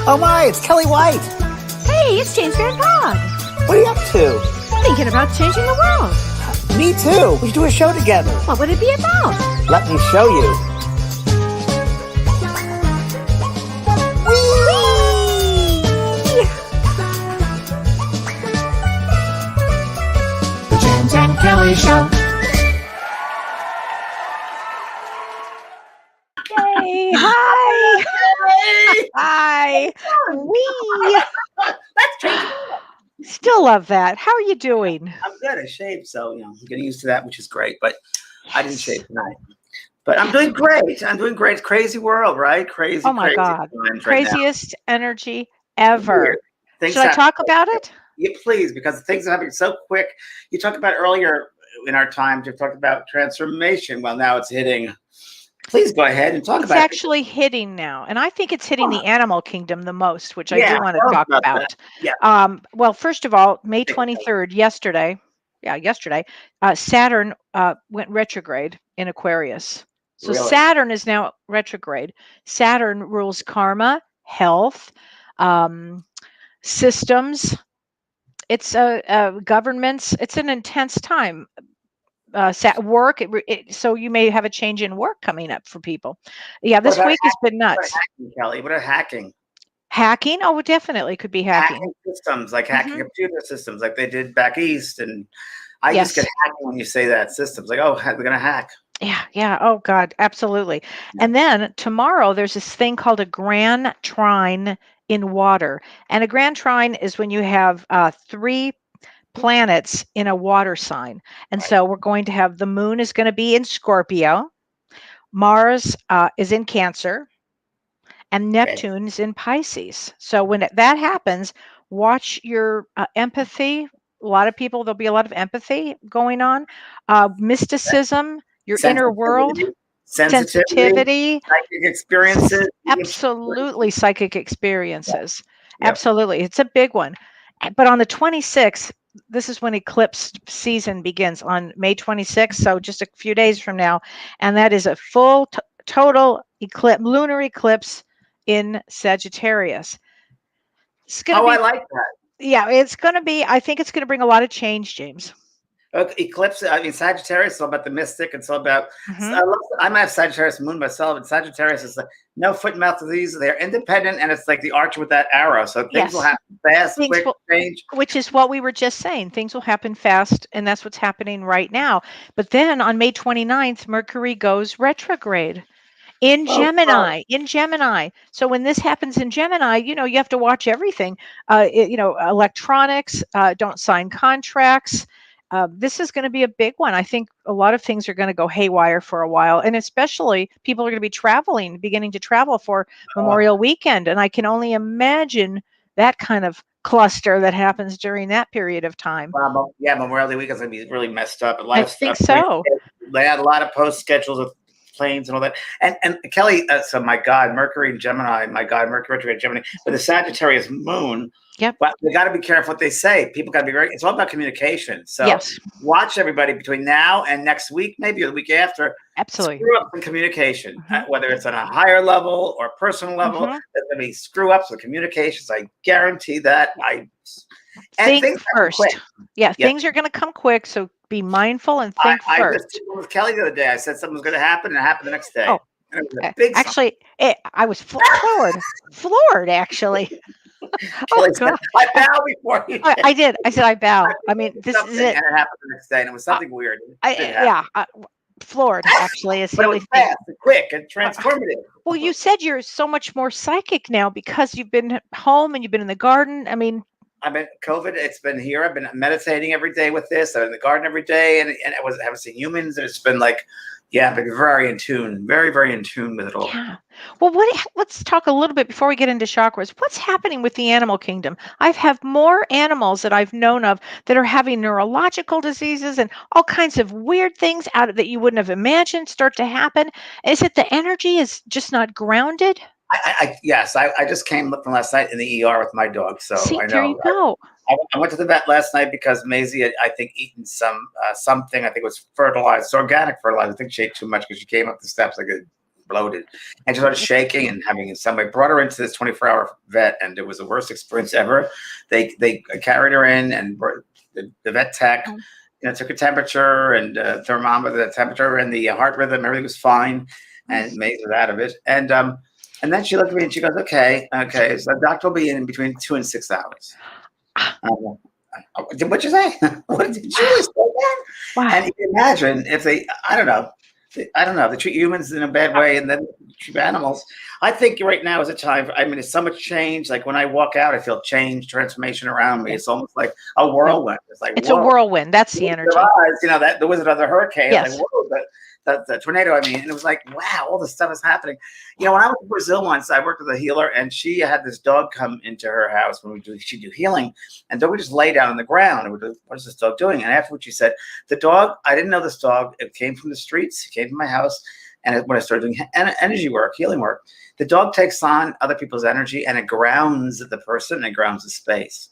Oh my, it's Kellee White. Hey, it's James Van Pog. What are you up to? Thinking about changing the world. Me too. We should do a show together. What would it be about? Let me show you. The James and Kellee Show. Hey, hi. Hi. Wee. Let's change. Still love that. How are you doing? I'm good. I shaved, so I'm getting used to that, which is great. But I didn't shave tonight. But I'm doing great. I'm doing great. It's crazy world, right? Crazy. Oh my crazy God. times right now. Craziest energy ever. Things Should I happen talk so about quick. it? Yeah, please, because things are happening so quick. You talked about earlier in our time, you talked about transformation. Well, now it's hitting. Please go ahead and talk It's about it. actually hitting now, and I think it's hitting the animal kingdom the most, which I Yeah, do want tell to us talk about about. that. Yeah. Well, first of all, May 23rd, yesterday, Saturn went retrograde in Aquarius. So Really? Saturn is now retrograde. Saturn rules karma, health, systems. It's governments. It's an intense time. Work. So you may have a change in work coming up for people. Yeah, What this about week has been What about nuts. hacking, Kelly? What about hacking? Hacking? Oh, it definitely could be hacking. Hacking systems, like hacking Mhm. computer systems, like they did back east. And I Yes. just get hacking when you say that. Systems, like, oh, they're gonna hack. Yeah. Oh, God, absolutely. Yeah. And then tomorrow, there's this thing called a grand trine in water. And a grand trine is when you have three planets in a water sign. And Right. so we're going to have the moon is going to be in Scorpio, Mars is in Cancer, and Neptune's in Pisces. So when that happens, watch your empathy. A lot of people, there'll be a lot of empathy going on, mysticism, your inner world, sensitivity, psychic experiences. absolutely psychic experiences. Yep. Absolutely. It's a big one. But on the 26th, this is when eclipse season begins on May 26th. So just a few days from now. And that is a full total eclipse, lunar eclipse in Sagittarius. It's going to I be, like that. yeah, it's going to be, I think it's going to bring a lot of change, James. Eclipse. I mean, Sagittarius is all about the mystic. It's all about. Mhm. I might have Sagittarius moon myself, but Sagittarius is like no foot and mouth disease. They're independent, and it's like the archer with that arrow. So things will Yes. happen fast, Things quick will- change. Which is what we were just saying. Things will happen fast, and that's what's happening right now. But then on May 29th, Mercury goes retrograde in Oh, Gemini, in Gemini. So when this happens in Gemini, you have to watch everything. Electronics, don't sign contracts. This is going to be a big one. I think a lot of things are going to go haywire for a while, and especially people are going to be beginning to travel for Memorial Weekend. And I can only imagine that kind of cluster that happens during that period of time. Yeah, Memorial Day weekend's gonna be really messed up. A lot I of think stuff. so. They had a lot of post schedules of planes and all that. And Kelly, so my God, Mercury and Gemini, Mercury retrograde Gemini, with the Sagittarius moon. Yep. But we got to be careful what they say. People got to be it's all about communication. So Yes. watch everybody between now and next week, maybe or the week after. Absolutely. Screw up in communication, whether it's on a higher level or personal level. There's going to be screw ups with communications. I guarantee that. Think first. Things are going to come quick, so be mindful and think I first. just with Kelly the other day. I said something was going to happen, and it happened the next day. Oh, and it was a big actually, I was floored, actually. Oh, God. I bow before you. I did. I said I bow. I mean, this is it. And it happened the next day, and it was something weird. Floored, actually. Is but it was fast and quick and transformative. Well, you said you're so much more psychic now because you've been home and you've been in the garden. I mean, I've been COVID. It's been here. I've been meditating every day with this. I'm in the garden every day, and I haven't seen humans. And it's been like, I've been very in tune, very, very in tune with it all. Yeah. Well, let's talk a little bit before we get into chakras. What's happening with the animal kingdom? I've had more animals that I've known of that are having neurological diseases and all kinds of weird things that you wouldn't have imagined start to happen. Is it the energy is just not grounded? Yes, I just came from last night in the ER with my dog, so See, I know. there you go. I went to the vet last night because Maisie had, I think, eaten something. I think it was fertilizer, organic fertilizer. I think she ate too much because she came up the steps like a bloated, and she started shaking and having somebody brought her into this 24-hour vet, and it was the worst experience ever. They carried her in, and the vet tech, took her temperature and thermometer, the temperature and the heart rhythm, everything was fine, and made it out of it. And then she looked at me and she goes, okay, so the doctor will be in between 2 and 6 hours. What'd you say? What did you say that? Wow. And you can imagine if they, I don't know, they treat humans in a bad way and then treat animals. I think right now is a time, there's so much change. Like when I walk out, I feel change, transformation around me. It's almost like a whirlwind. It's like, it's a whirlwind. That's the energy. That the Wizard of the Hurricane. Yes. Like, whoa, the tornado, and it was like, wow, all this stuff is happening. When I was in Brazil once, I worked with a healer, and she had this dog come into her house when she'd do healing, and dog would just lay down on the ground, and what is this dog doing? And afterwards she said, the dog, I didn't know this dog, it came from the streets, it came from my house, and when I started doing energy work, healing work, the dog takes on other people's energy, and it grounds the person, and it grounds the space.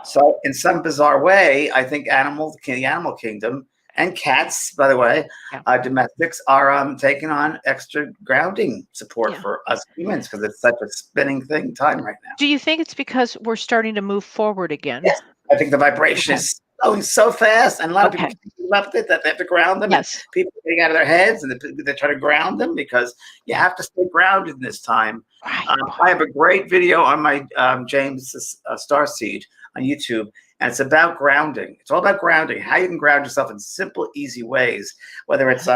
So in some bizarre way, I think the animal kingdom, and cats, by the way, domestics are taking on extra grounding support for us humans because it's such a spinning time right now. Do you think it's because we're starting to move forward again? Yes. I think the vibration is going so fast, and a lot of people love it that they have to ground them. Yes. People are getting out of their heads, and they try to ground them because you have to stay grounded in this time. Right. I have a great video on my James Starseed on YouTube. And it's about grounding. It's all about grounding, how you can ground yourself in simple, easy ways, whether it's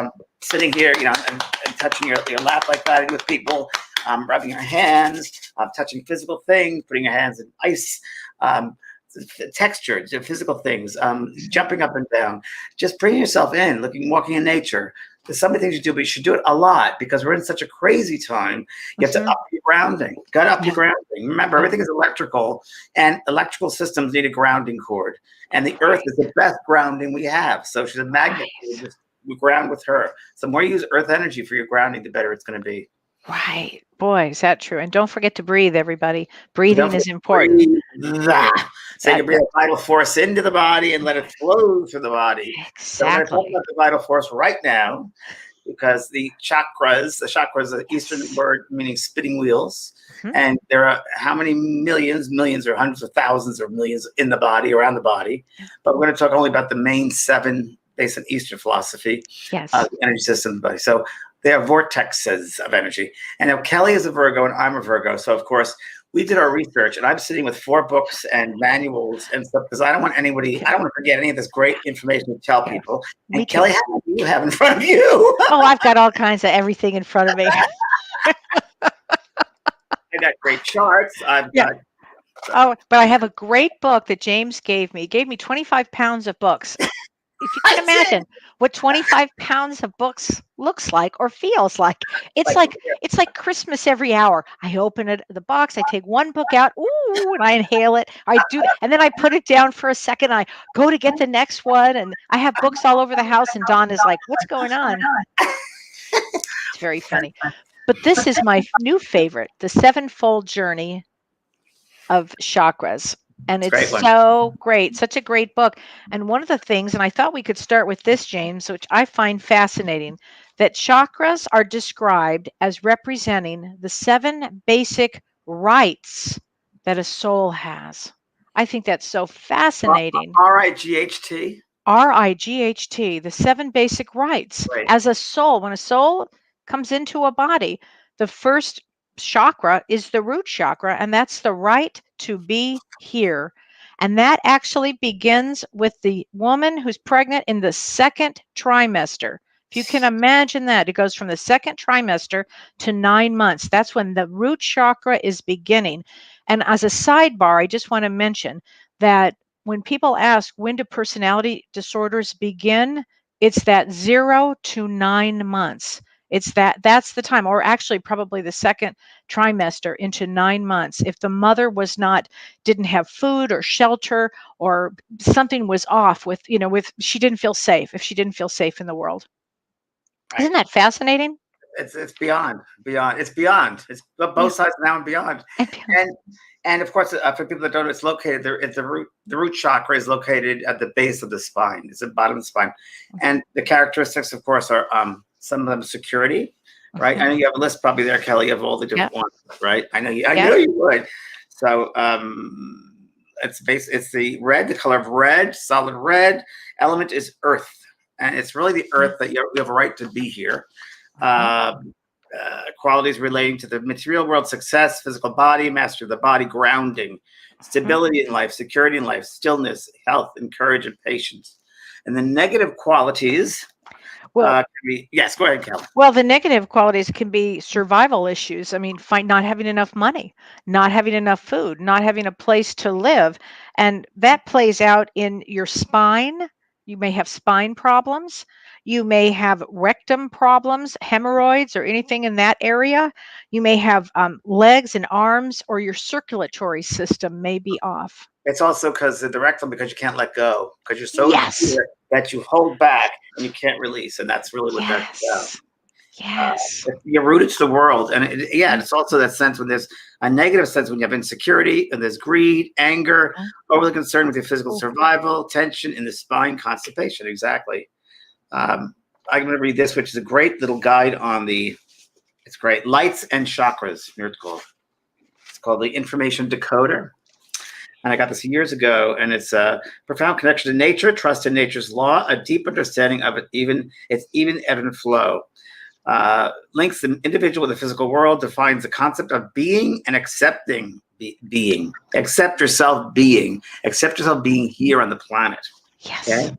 sitting here, and touching your lap like that with people, rubbing your hands, touching physical things, putting your hands in ice, texture, physical things, jumping up and down, just bringing yourself in, walking in nature. There's so many things you do, but you should do it a lot because we're in such a crazy time. You have to up your grounding. Got to up your grounding. Remember, everything is electrical, and electrical systems need a grounding cord. And the earth is the best grounding we have. So she's a magnet. We ground with her. So the more you use earth energy for your grounding, the better it's going to be. Right. Boy, is that true. And don't forget to breathe, everybody. Breathing is important. So you can bring the vital force into the body and let it flow through the body. Exactly. So we're going to talk about the vital force right now because the chakras is an Eastern word meaning spinning wheels. And there are how many millions or hundreds of thousands or millions in the body, around the body. But we're going to talk only about the main 7 based on Eastern philosophy, energy system of the body. So they are vortexes of energy. And now Kellee is a Virgo and I'm a Virgo. So, of course, we did our research, and I'm sitting with 4 books and manuals and stuff because I don't want to forget any of this great information to tell people. And Kellee, how do you have in front of you? Oh, I've got all kinds of everything in front of me. I got great charts. Oh, but I have a great book that James gave me. He gave me 25 pounds of books. If you can imagine what 25 pounds of books looks like or feels like, it's like Christmas every hour. I open the box, I take one book out, ooh, and I inhale it. I do, and then I put it down for a second. I go to get the next one, and I have books all over the house. And Dawn is like, "What's going on?" It's very funny. But this is my new favorite, The Sevenfold Journey of Chakras. And it's so great, such a great book. And one of the things, and I thought we could start with this, James, which I find fascinating, that chakras are described as representing the 7 basic rights that a soul has. I think that's so fascinating. R-I-G-H-T? R-I-G-H-T, the 7 basic rights. Right. As a soul, when a soul comes into a body, the first chakra is the root chakra, and that's the right to be here. And that actually begins with the woman who's pregnant in the 2nd trimester. If you can imagine that, it goes from the 2nd trimester to 9 months. That's when the root chakra is beginning. And as a sidebar, I just want to mention that when people ask, when do personality disorders begin? It's that 0 to 9 months. That's the time, or actually probably the 2nd trimester into 9 months. If the mother didn't have food or shelter, or something was off with she didn't feel safe, if she didn't feel safe in the world. Right. Isn't that fascinating? It's beyond. It's beyond. It's both sides now and beyond. And of course, for people that don't know, it's located there. It's the root chakra is located at the base of the spine. It's at the bottom of the spine. And the characteristics, of course, are some of them security, right? I know you have a list probably there, Kelly, of all the different ones, right? I know I know you would. So it's the red, the color of red, solid red. Element is earth, and it's really the earth that you have a right to be here. Qualities relating to the material world: success, physical body, mastery of the body, grounding, stability in life, security in life, stillness, health, and courage and patience. And the negative qualities can be, yes, go ahead, Kelly. Well, the negative qualities can be survival issues. I mean, not having enough money, not having enough food, not having a place to live. And that plays out in your spine. You may have spine problems. You may have rectum problems, hemorrhoids, or anything in that area. You may have legs and arms, or your circulatory system may be off. It's also because of the rectum, because you can't let go, because you're so Yes. that you hold back and you can't release, and that's really what that's about. Yes. You're rooted to the world, and it's also that sense when there's a negative sense when you have insecurity and there's greed, anger, overly concerned with your physical survival, tension in the spine, constipation. Exactly. I'm going to read this, which is a great little guide on it's great, lights and chakras. Here it's called the Information Decoder. And I got this years ago, and it's a profound connection to nature, trust in nature's law, a deep understanding of its even ebb and flow. Links the individual with the physical world, defines the concept of being and accepting being. Accept yourself being. Accept yourself being here on the planet. Yes. Okay?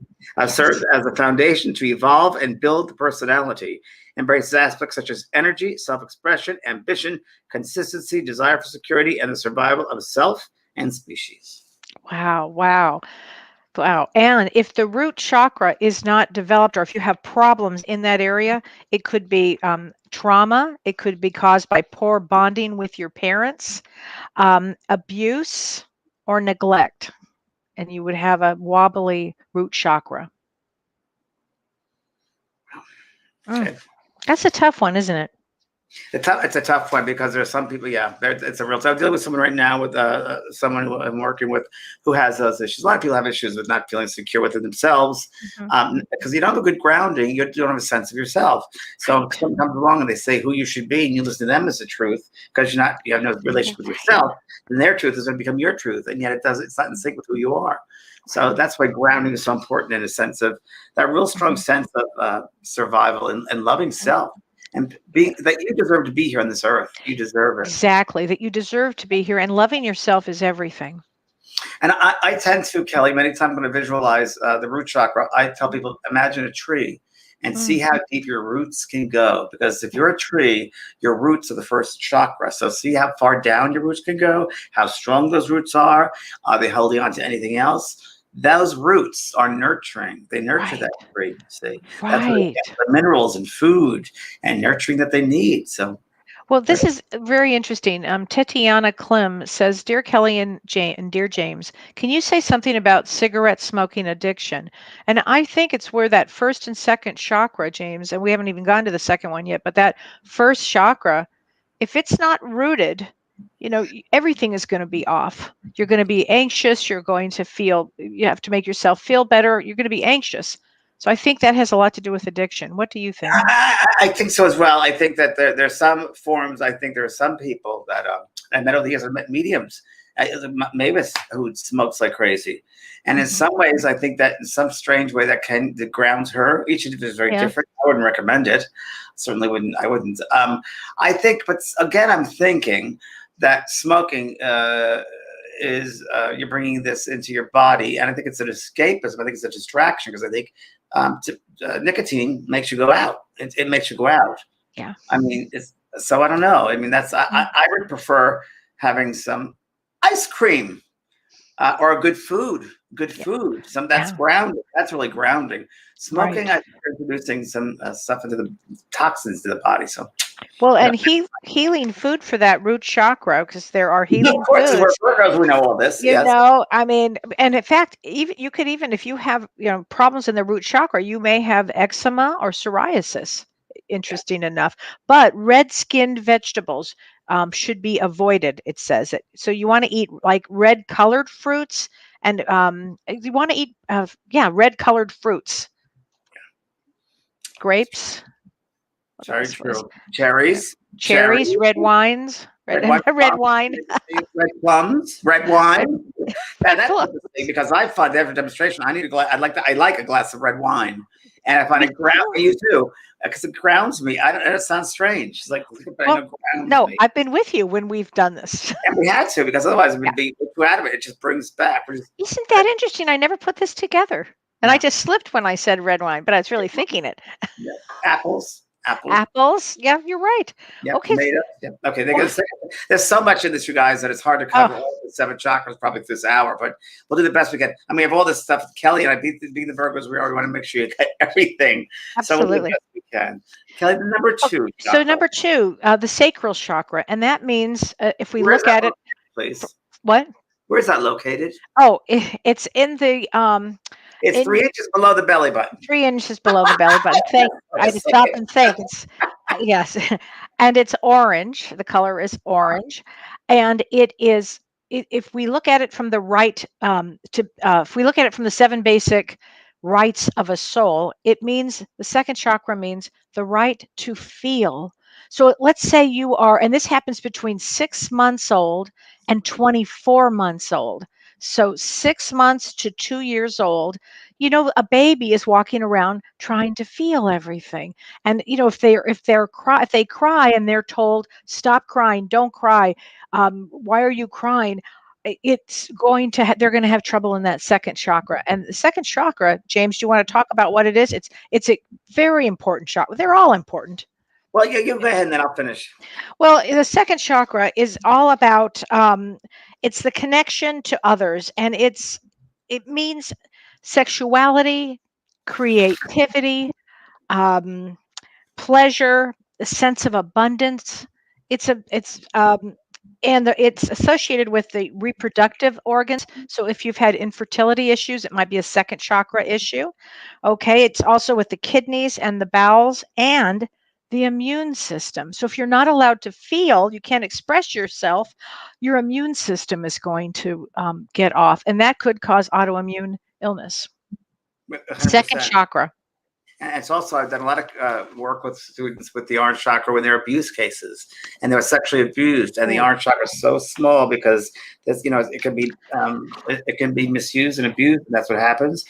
Serves as a foundation to evolve and build the personality. Embraces aspects such as energy, self-expression, ambition, consistency, desire for security, and the survival of self and species. Wow. And if the root chakra is not developed, or if you have problems in that area, it could be trauma. It could be caused by poor bonding with your parents, abuse, or neglect. And you would have a wobbly root chakra. Okay. That's a tough one, isn't it? It's a tough one because there's some people, it's a real. So I'm dealing with someone right now with someone who I'm working with who has those issues. A lot of people have issues with not feeling secure within themselves because you don't have a good grounding. You don't have a sense of yourself. So if someone comes along and they say who you should be, and you listen to them as the truth because you have no relationship with yourself, then their truth is going to become your truth, and yet it's not in sync with who you are. So that's why grounding is so important, in a sense of that real strong sense of survival and loving self. And that you deserve to be here on this earth. You deserve it. Exactly. That you deserve to be here, and loving yourself is everything. And I tend to, Kelly, many times when I visualize the root chakra, I tell people, imagine a tree and see how deep your roots can go. Because if you're a tree, your roots are the first chakra. So see how far down your roots can go, how strong those roots are. Are they holding on to anything else? Those roots are nurturing. They nurture that tree. See, that's where they get the minerals and food and nurturing that they need. So, well, this is very interesting. Tatiana Klim says, "Dear Kelly and dear James, can you say something about cigarette smoking addiction?" And I think it's where that first and second chakra, James, and we haven't even gone to the second one yet, but that first chakra, if it's not rooted, everything is going to be off. You're going to be anxious. You have to make yourself feel better. You're going to be anxious. So I think that has a lot to do with addiction. What do you think? I think so as well. I think that there's some forms. I think there are some people that I met over the years. I met mediums, Mavis, who smokes like crazy. And in some ways, I think that in some strange way that grounds her. Each individual is very different. I wouldn't recommend it. Certainly wouldn't. I wouldn't. I think, but again, I'm thinking that smoking is you're bringing this into your body, and I think it's an escapism. I think it's a distraction because I think nicotine makes you go out. It makes you go out. Yeah. I mean, so I don't know. I mean, I would prefer having some ice cream or good food. That's grounding. That's really grounding. Smoking, I think, is introducing some stuff into the toxins to the body. So, well, and healing food for that root chakra, because there are healing of course, foods. We know all this. I mean, and in fact, even if you have problems in the root chakra, you may have eczema or psoriasis. Interesting enough, but red-skinned vegetables should be avoided. It says it. So you want to eat like red-colored fruits, and you want to eat red-colored fruits. Grapes, Very else was true. Cherries, cherries, red wines, red wine, red wine. red plums, red wine. And that's Cool. interesting because I find every demonstration. I need a glass. I like a glass of red wine, and I find it ground. You too, because it grounds me. I don't. It sounds strange. It's like Well, it grounds no, me. I've been with you when we've done this. And we had to because otherwise we'd be too out of it. It just brings back. Isn't that interesting? I never put this together. And I Yeah. just slipped when I said red wine, but I was really thinking it. Yeah. Apples. Apples. Yeah, you're right. Yeah, Okay. tomatoes. Yeah. Okay, Well, there's so much in this, you guys, that it's hard to cover all the 7 chakras probably this hour, but we'll do the best we can. I mean, we have all this stuff. Kelly and I being the Virgos, we already want to make sure you get everything. So we'll do the absolutely. best we can. Kelly, the number 2. So chakra. number 2, the sacral chakra, and that means if we Where's look that at it, located, please? what? Where's that located? Oh, it's in the It's in 3 inches below the belly button. 3 inches below the belly button. Thank you. I had to stop and think. It's yes, and it's orange. The color is orange, and it is. If we look at it from the right, if we look at it from the 7 basic rights of a soul, it means the second chakra means the right to feel. So let's say you are, and this happens between 6 months old and 24 months old. So 6 months to 2 years old, a baby is walking around trying to feel everything. And if they cry and they're told, stop crying, don't cry, why are you crying? It's going to they're going to have trouble in that second chakra. And the second chakra, James, do you want to talk about what it is? It's a very important chakra. They're all important. Well, you go ahead and then I'll finish. Well, the second chakra is all about it's the connection to others, and it means sexuality, creativity, um, pleasure, a sense of abundance. It's associated with the reproductive organs. So if you've had infertility issues, it might be a second chakra issue. Okay, it's also with the kidneys and the bowels and the immune system. So if you're not allowed to feel, you can't express yourself, your immune system is going to get off, and that could cause autoimmune illness. 100%. Second chakra. And it's also, I've done a lot of work with students with the orange chakra when they're abuse cases and they were sexually abused, and the orange chakra is so small because it can be misused and abused, and that's what happens.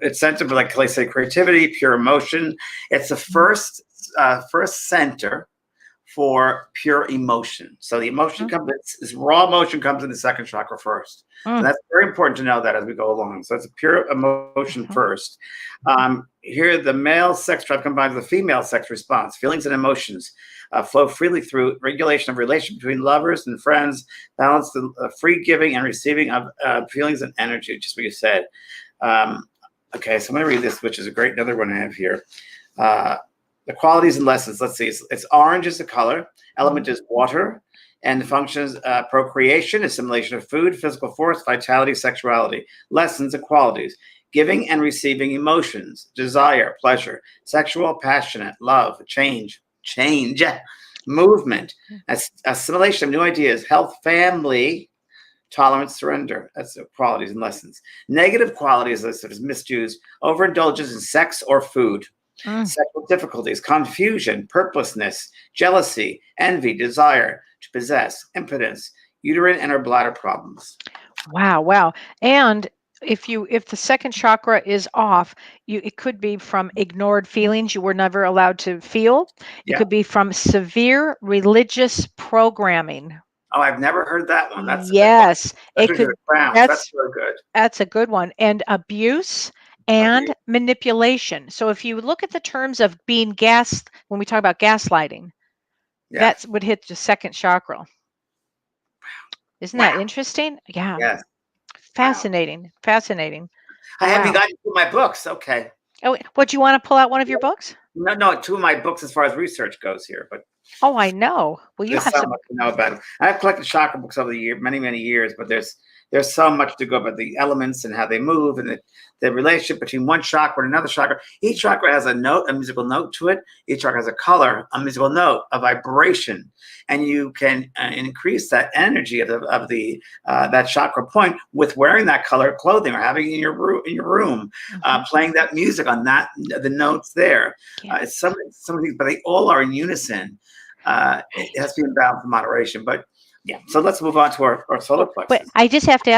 It's centered for, like Kellee said, creativity, pure emotion. It's the first center for pure emotion. So the emotion comes, this raw emotion comes in the second chakra first. So that's very important to know that as we go along. So it's a pure emotion first. Here, the male sex drive combines with the female sex response. Feelings and emotions flow freely through regulation of relation between lovers and friends, balance the free giving and receiving of feelings and energy, just what you said. Okay, so I'm going to read this, which is another one I have here. The qualities and lessons. Let's see. It's orange is the color. Element is water. And the functions, procreation, assimilation of food, physical force, vitality, sexuality. Lessons and qualities. Giving and receiving emotions, desire, pleasure, sexual, passionate, love, change, movement, assimilation of new ideas, health, family, tolerance, surrender. That's the qualities and lessons. Negative qualities listed as misuse, overindulgence in sex or food. Sexual difficulties, confusion, purposelessness, jealousy, envy, desire to possess, impotence, uterine and or bladder problems. Wow. And if the second chakra is off, it could be from ignored feelings you were never allowed to feel. It could be from severe religious programming. Oh, I've never heard that one. That's yes, it could. That's really good. That's a good one. And abuse and manipulation. So if you look at the terms of being when we talk about gaslighting, that would hit the second chakra. Isn't that interesting? Yeah. Yes. Fascinating. I haven't gotten to my books. Okay. Oh, what, do you want to pull out one of your books? No, 2 of my books as far as research goes here, but oh, I know. Well, you have so much to know about it. I've collected chakra books over the years, many years, but there's there's so much to go about the elements and how they move, and the relationship between one chakra and another chakra. Each chakra has a note, a musical note to it. Each chakra has a color, a musical note, a vibration, and you can increase that energy of the that chakra point with wearing that color clothing or having it in your room, playing that music on that the notes there. It's some of these, but they all are in unison. It has to be in balance and moderation, but. Yeah, so let's move on to our solar plexus. But I just have to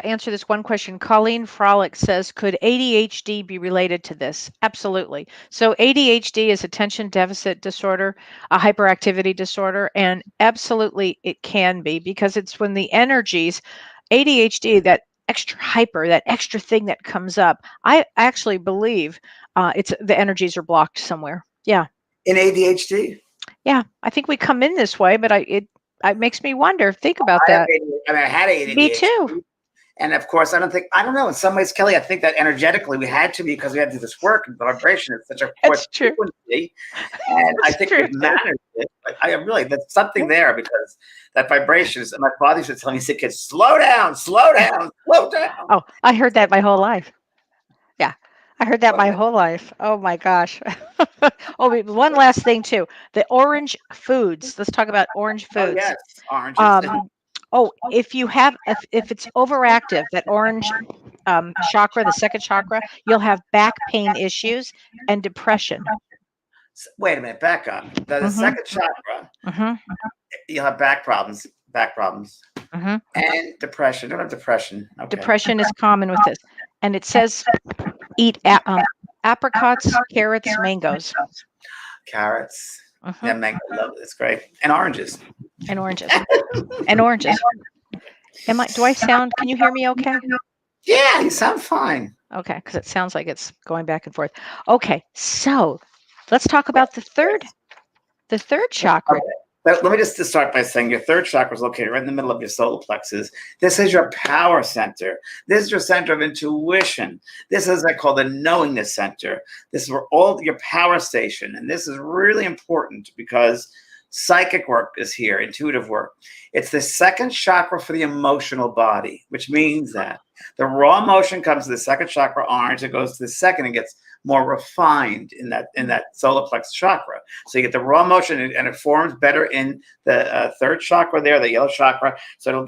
answer this one question. Colleen Frolic says, could ADHD be related to this? Absolutely. So ADHD is attention deficit disorder, a hyperactivity disorder, and absolutely it can be, because it's when the energies, ADHD, that extra hyper, that extra thing that comes up, I actually believe it's the energies are blocked somewhere. Yeah. In ADHD? Yeah, I think we come in this way, but it makes me wonder. Think about that. I had ADHD. Me too. And of course, I don't know. In some ways, Kelly, I think that energetically we had to, because we had to do this work, and the vibration is such a quick frequency. And I think we've managed it. But I really, there's something there, because that vibration is, and my father used to tell me, he said, kids, slow down, slow down, slow down. Oh, I heard that my whole life. Yeah. I heard that my whole life. Oh my gosh. Oh, one last thing too. The orange foods. Let's talk about orange foods. Oh, yes, oranges. If it's overactive, that orange chakra, the second chakra, you'll have back pain issues and depression. Wait a minute, back up. The second chakra, you'll have back problems, and depression. Don't have depression. Okay. Depression is common with this. And it says eat apricots, carrots, mangoes. Carrots. Yeah, mango, love it. It's great. And oranges. And oranges. And oranges. Do I sound, can you hear me okay? Yeah, you sound fine. Okay, because it sounds like it's going back and forth. Okay, so let's talk about the third chakra. Okay. Let me just start by saying your third chakra is located right in the middle of your solar plexus. This is your power center. This is your center of intuition. This is what I call the knowingness center. This is where all your power station. And this is really important, because psychic work is here, intuitive work. It's the second chakra for the emotional body, which means that the raw emotion comes to the second chakra, orange. It goes to the second and gets more refined in that solar plexus chakra. So you get the raw emotion, and it forms better in the third chakra there, the yellow chakra. So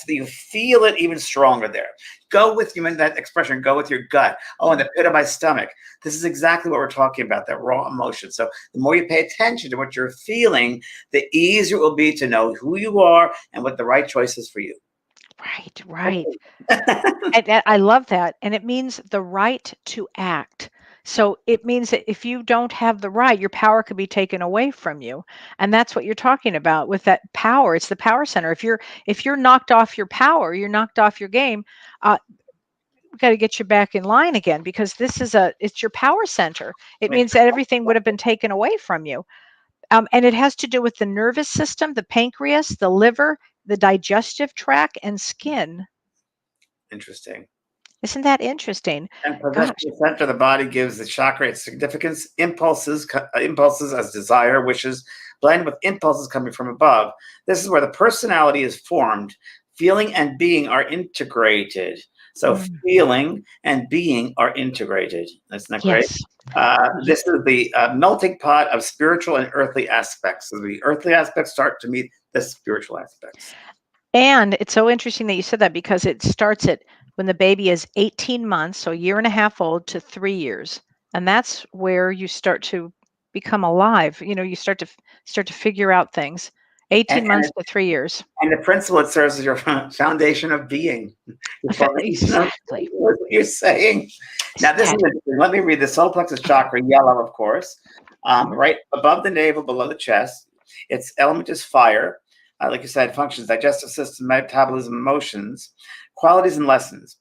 you feel it even stronger there. Go with you in that expression, go with your gut. Oh, in the pit of my stomach. This is exactly what we're talking about, that raw emotion. So the more you pay attention to what you're feeling, the easier it will be to know who you are and what the right choice is for you. Right. And I love that. And it means the right to act. So it means that if you don't have the right, your power could be taken away from you. And that's what you're talking about with that power. It's the power center. If you're knocked off your power, you're knocked off your game, we've got to get you back in line again, because it's your power center. It means that everything would have been taken away from you. And it has to do with the nervous system, the pancreas, the liver, the digestive tract, and skin. Interesting. Isn't that interesting? And possession of the center of the body gives the chakra its significance. Impulses as desire, wishes, blend with impulses coming from above. This is where the personality is formed. Feeling and being are integrated. So feeling and being are integrated. Isn't that great? Yes. This is the melting pot of spiritual and earthly aspects. So the earthly aspects start to meet the spiritual aspects. And it's so interesting that you said that, because it starts at when the baby is 18 months, so a year and a half old, to 3 years. And that's where you start to become alive. You start to figure out things. 18 months to 3 years. And the principle, it serves as your foundation of being. Exactly. What you're saying. Now, this is interesting. Let me read the solar plexus chakra, yellow, of course. Right above the navel, below the chest. Its element is fire. Like you said, functions, digestive system, metabolism, emotions, qualities and lessons,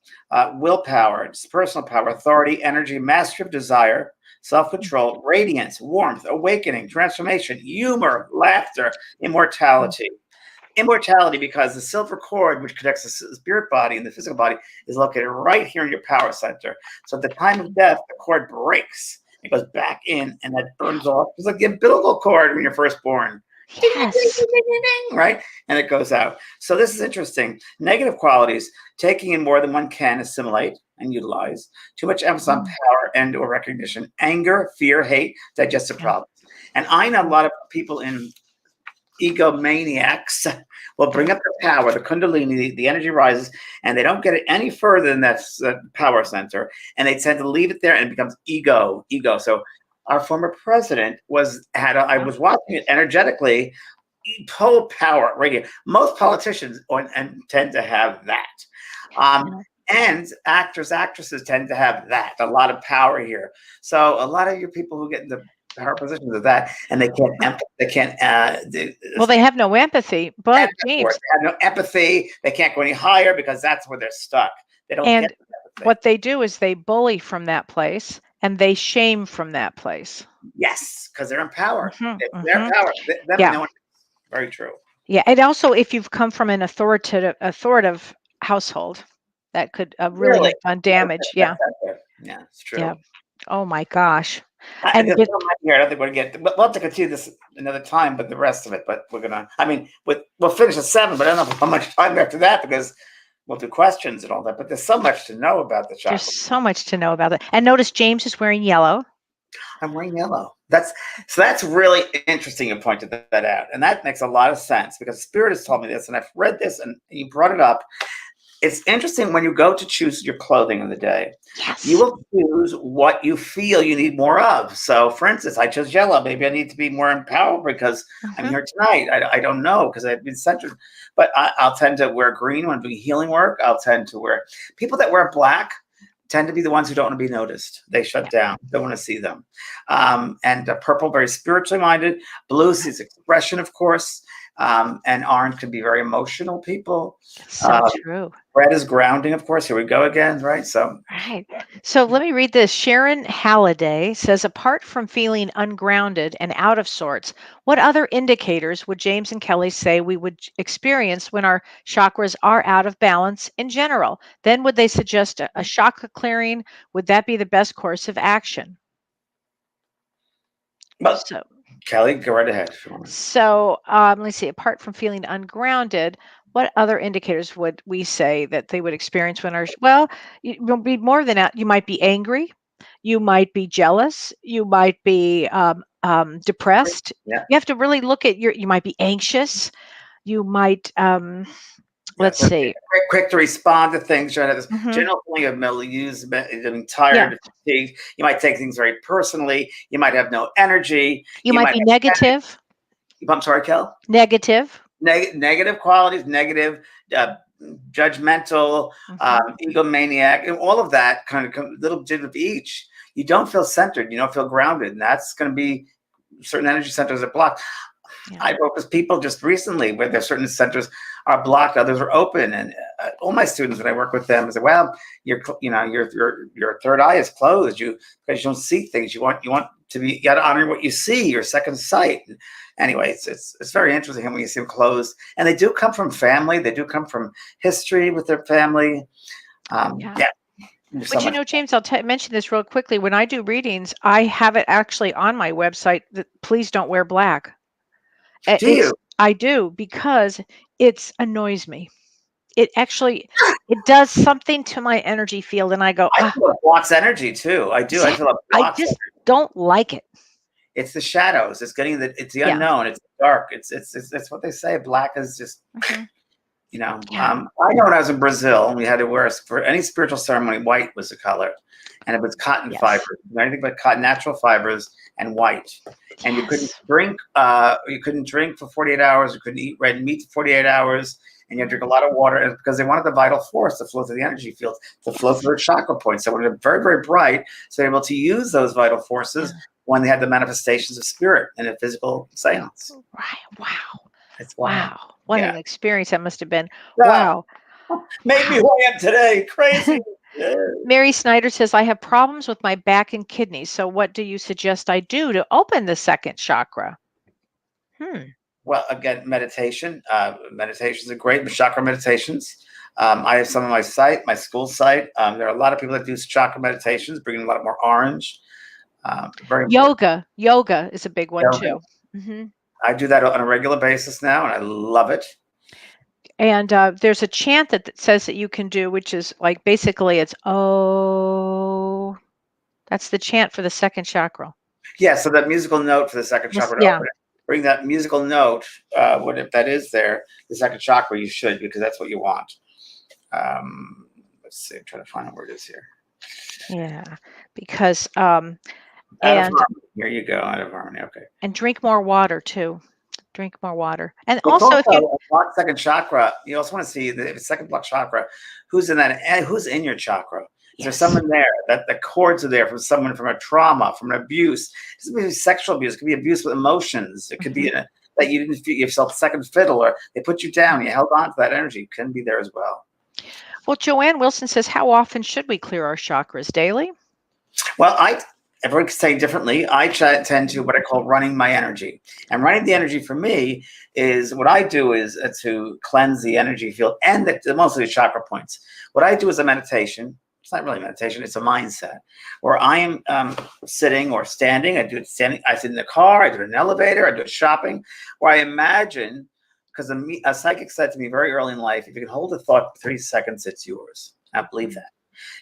willpower, personal power, authority, energy, mastery of desire, self-control, radiance, warmth, awakening, transformation, humor, laughter, immortality. Immortality, because the silver cord, which connects the spirit body and the physical body, is located right here in your power center. So at the time of death, the cord breaks. It goes back in, and that burns off. It's like the umbilical cord when you're first born. ding, ding, ding, Yes. ding, ding, ding, ding, right? And it goes out. So this is interesting. Negative qualities, taking in more than one can assimilate and utilize, too much emphasis on Mm. power and or recognition, anger, fear, hate, digestive Yeah. problems. And I know a lot of people in egomaniacs will bring up the power, the kundalini, the energy rises, and they don't get it any further than that power center, and they tend to leave it there, and it becomes ego. So our former president I was watching it energetically, total power right here. Most politicians and tend to have that. And actors, actresses tend to have that, a lot of power here. So a lot of you people who get into power positions of that, and they can't Well, they have no empathy, but they James, have no empathy. They can't go any higher because that's where they're stuck. They don't and get empathy. what they do is they bully from that place and they shame from that place. Yes, because they're in power. Mhm, It's their mhm. power. Them Yeah. no one. Very true. Yeah, and also if you've come from an authoritative household, that could really Really? have done damage. Yeah. Yeah, it's true. Yeah. Oh my gosh. There's And so much here. I don't think we're gonna get. We'll have to continue this another time, but the rest of it. But we're gonna. I mean, we'll finish at 7, but I don't know how much time after that because we'll do questions and all that. But there's so much to know about the chakra. there's so much to know about it. And notice James is wearing yellow. I'm wearing yellow. That's really interesting. You pointed that out, and that makes a lot of sense because Spirit has told me this, and I've read this, and you brought it up. It's interesting when you go to choose your clothing in the day. Yes. You will choose what you feel you need more of. So, for instance, I chose yellow. Maybe I need to be more empowered because I'm here tonight. I don't know because I've been centered. But I'll tend to wear green when I'm doing healing work. I'll tend to wear people that wear black tend to be the ones who don't want to be noticed. They shut down. Don't want to see them. And purple, very spiritually minded. Blue is expression, of course. And orange can be very emotional people. So true. Red is grounding, of course. Here we go again, right? So, Right. So let me read this. Sharon Halliday says, apart from feeling ungrounded and out of sorts, what other indicators would James and Kellee say we would experience when our chakras are out of balance in general? Then would they suggest a chakra clearing? Would that be the best course of action? but So, Kellee, go right ahead. let's see. Apart from feeling ungrounded, what other indicators would we say that they would experience when our well, you'll be more than that. You might be angry, you might be jealous, you might be depressed. Yeah. You have to really look at you might be anxious, you might let's So see. quick to respond to things. Trying to have this Mhm. general feeling of mental use, being tired, fatigued. You might take things very personally. You might have no energy. You might be have negative. I'm sorry, Kel. Negative. Negative qualities, negative, judgmental, egomaniac, and all of that kind of little bit of each. You don't feel centered. You don't feel grounded, and that's going to be certain energy centers are blocked. Yeah. I worked with people just recently where there's certain centers are blocked, others are open, and all my students when I work with them say, "Well, your third eye is closed. Because you don't see things. You want to be. You got to honor what you see. Your second sight." Anyway, it's very interesting when you see them closed, and they do come from family. They do come from history with their family. Yeah. But James, I'll mention this real quickly. When I do readings, I have it actually on my website that please don't wear black. Do you? I do because it annoys me. It does something to my energy field, and I go. I feel it blocks energy too. I do. I feel it blocks. I just don't like it. It's the shadows. It's the unknown. It's dark. It's what they say. Black is just. I know when I was in Brazil, we had to wear for any spiritual ceremony, white was the color, and it was cotton fibers, anything but cotton, natural fibers, and white. And you couldn't drink. You couldn't drink for 48 hours. You couldn't eat red meat for 48 hours, and you had to drink a lot of water. And because they wanted the vital force to flow through the energy field, to flow through the chakra points. So when they're very, very bright, so they're able to use those vital forces when they had the manifestations of spirit in a physical seance. Right. Wow. It's wild. Wow. What an experience that must have been. Yeah. Wow. Made me who I am today. Crazy. Mary Snyder says, I have problems with my back and kidneys. So what do you suggest I do to open the second chakra? Well, again, meditation. Meditations are great. Chakra meditations. I have some on my site, my school site. There are a lot of people that do chakra meditations, bringing a lot more orange. Very yoga. Yoga is a big one too. I do that on a regular basis now, and I love it. And there's a chant that says that you can do, which is like basically it's oh. That's the chant for the second chakra. Yeah, so that musical note for the second Yes, chakra to yeah. open it. Bring that musical note, what if that is there, the second chakra, you should, because that's what you want. Let's see, I'm trying to find out where it is here. Yeah, because Out of and harmony. Here you go, out of harmony. Okay. and drink more water too. Drink more water. And It's also if you a block second chakra. You also want to see the second block chakra. Who's in that? And who's in your chakra? Is there someone there that the cords are there from someone from a trauma, from an abuse? It doesn't mean sexual abuse. It could be abuse with emotions. It could be that you didn't feel yourself second fiddle, or they put you down. You held on to that energy. It can be there as well. Well, Joanne Wilson says, how often should we clear our chakras? Daily? Well, everyone can say differently. I tend to what I call running my energy. And running the energy for me is what I do is to cleanse the energy field and mostly the chakra points. What I do is a meditation. It's not really meditation. It's a mindset where I am sitting or standing. I do it standing. I sit in the car. I do it in an elevator. I do it shopping, where I imagine, because a psychic said to me very early in life, if you can hold a thought for 30 seconds, it's yours. I believe that.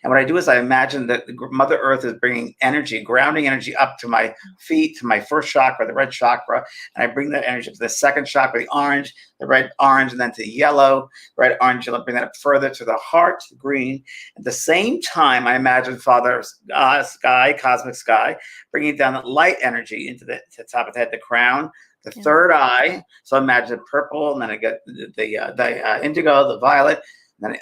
And what I do is I imagine that Mother Earth is bringing energy, grounding energy up to my feet, to my first chakra, the red chakra. And I bring that energy up to the second chakra, the orange, the red, orange, and then to the yellow, red, orange, yellow. Bring that up further to the heart, green. At the same time, I imagine Father Sky, cosmic sky, bringing down that light energy into the top of the head, the crown, the third eye. So imagine purple, and then I get the indigo, the violet, and then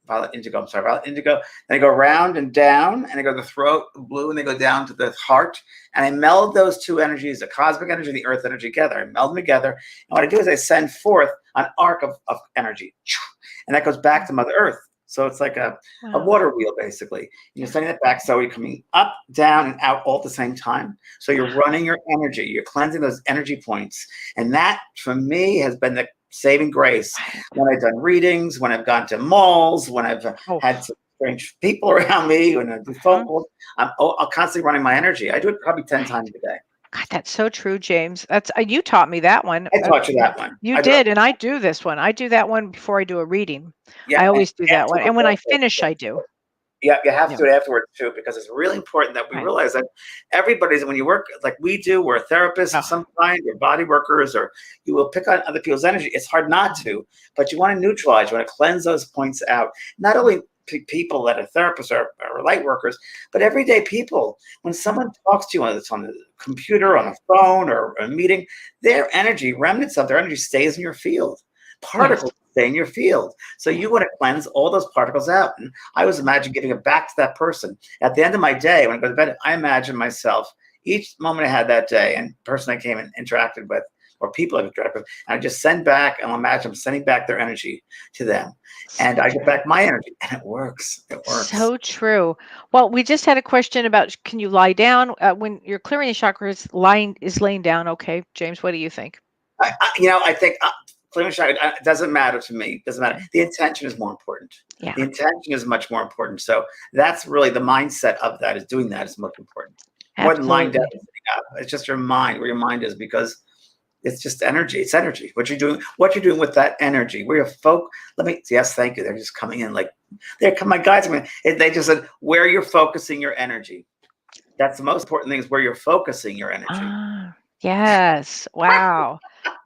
violet indigo. Then I go round and down, and I go to the throat, blue, and they go down to the heart. And I meld those two energies, the cosmic energy, the earth energy together. I meld them together. And what I do is I send forth an arc of energy. And that goes back to Mother Earth. So it's like a water wheel, basically. And you're sending it back. So you're coming up, down, and out all at the same time. So you're running your energy. You're cleansing those energy points. And that, for me, has been the saving grace when I've done readings, when I've gone to malls, when I've had some strange people around me, when I do phone calls. I'm constantly running my energy. I do it probably 10 times a day. God, that's so true, James. That's you taught me that one. I taught you that one. You did, and I do this one. I do that one before I do a reading. Yeah, I always do that one, and when I finish, I do. Yeah, you have to do it afterwards too, because it's really important that we realize that everybody's, when you work like we do, we're therapists of some kind, we're body workers, or you will pick on other people's energy. It's hard not to, but you want to neutralize, you want to cleanse those points out. Not only people that are therapists or light workers, but everyday people. When someone talks to you, whether it's on the computer, on a phone, or a meeting, their energy, remnants of their energy stays in your field. Particles stay in your field. So you want to cleanse all those particles out. And I always imagine giving it back to that person. At the end of my day, when I go to bed, I imagine myself, each moment I had that day, and person I came and interacted with, or people I've interacted with, and I just send back, and I'll imagine I'm sending back their energy to them. And I get back my energy, and it works. It works. So true. Well, we just had a question about, can you lie down when you're clearing the chakras? Laying down okay? James, what do you think? I think clearing chakra, it doesn't matter to me. It doesn't matter. The intention is more important. Yeah. The intention is much more important. So that's really the mindset of that, is doing that is most important. More than lying down and sitting up. It's just your mind, where your mind is, because it's just energy. It's energy. What you're doing with that energy. Where your yes, thank you. They're just coming in like, my guides. They just said, where you're focusing your energy. That's the most important thing, is where you're focusing your energy. Yes. Wow.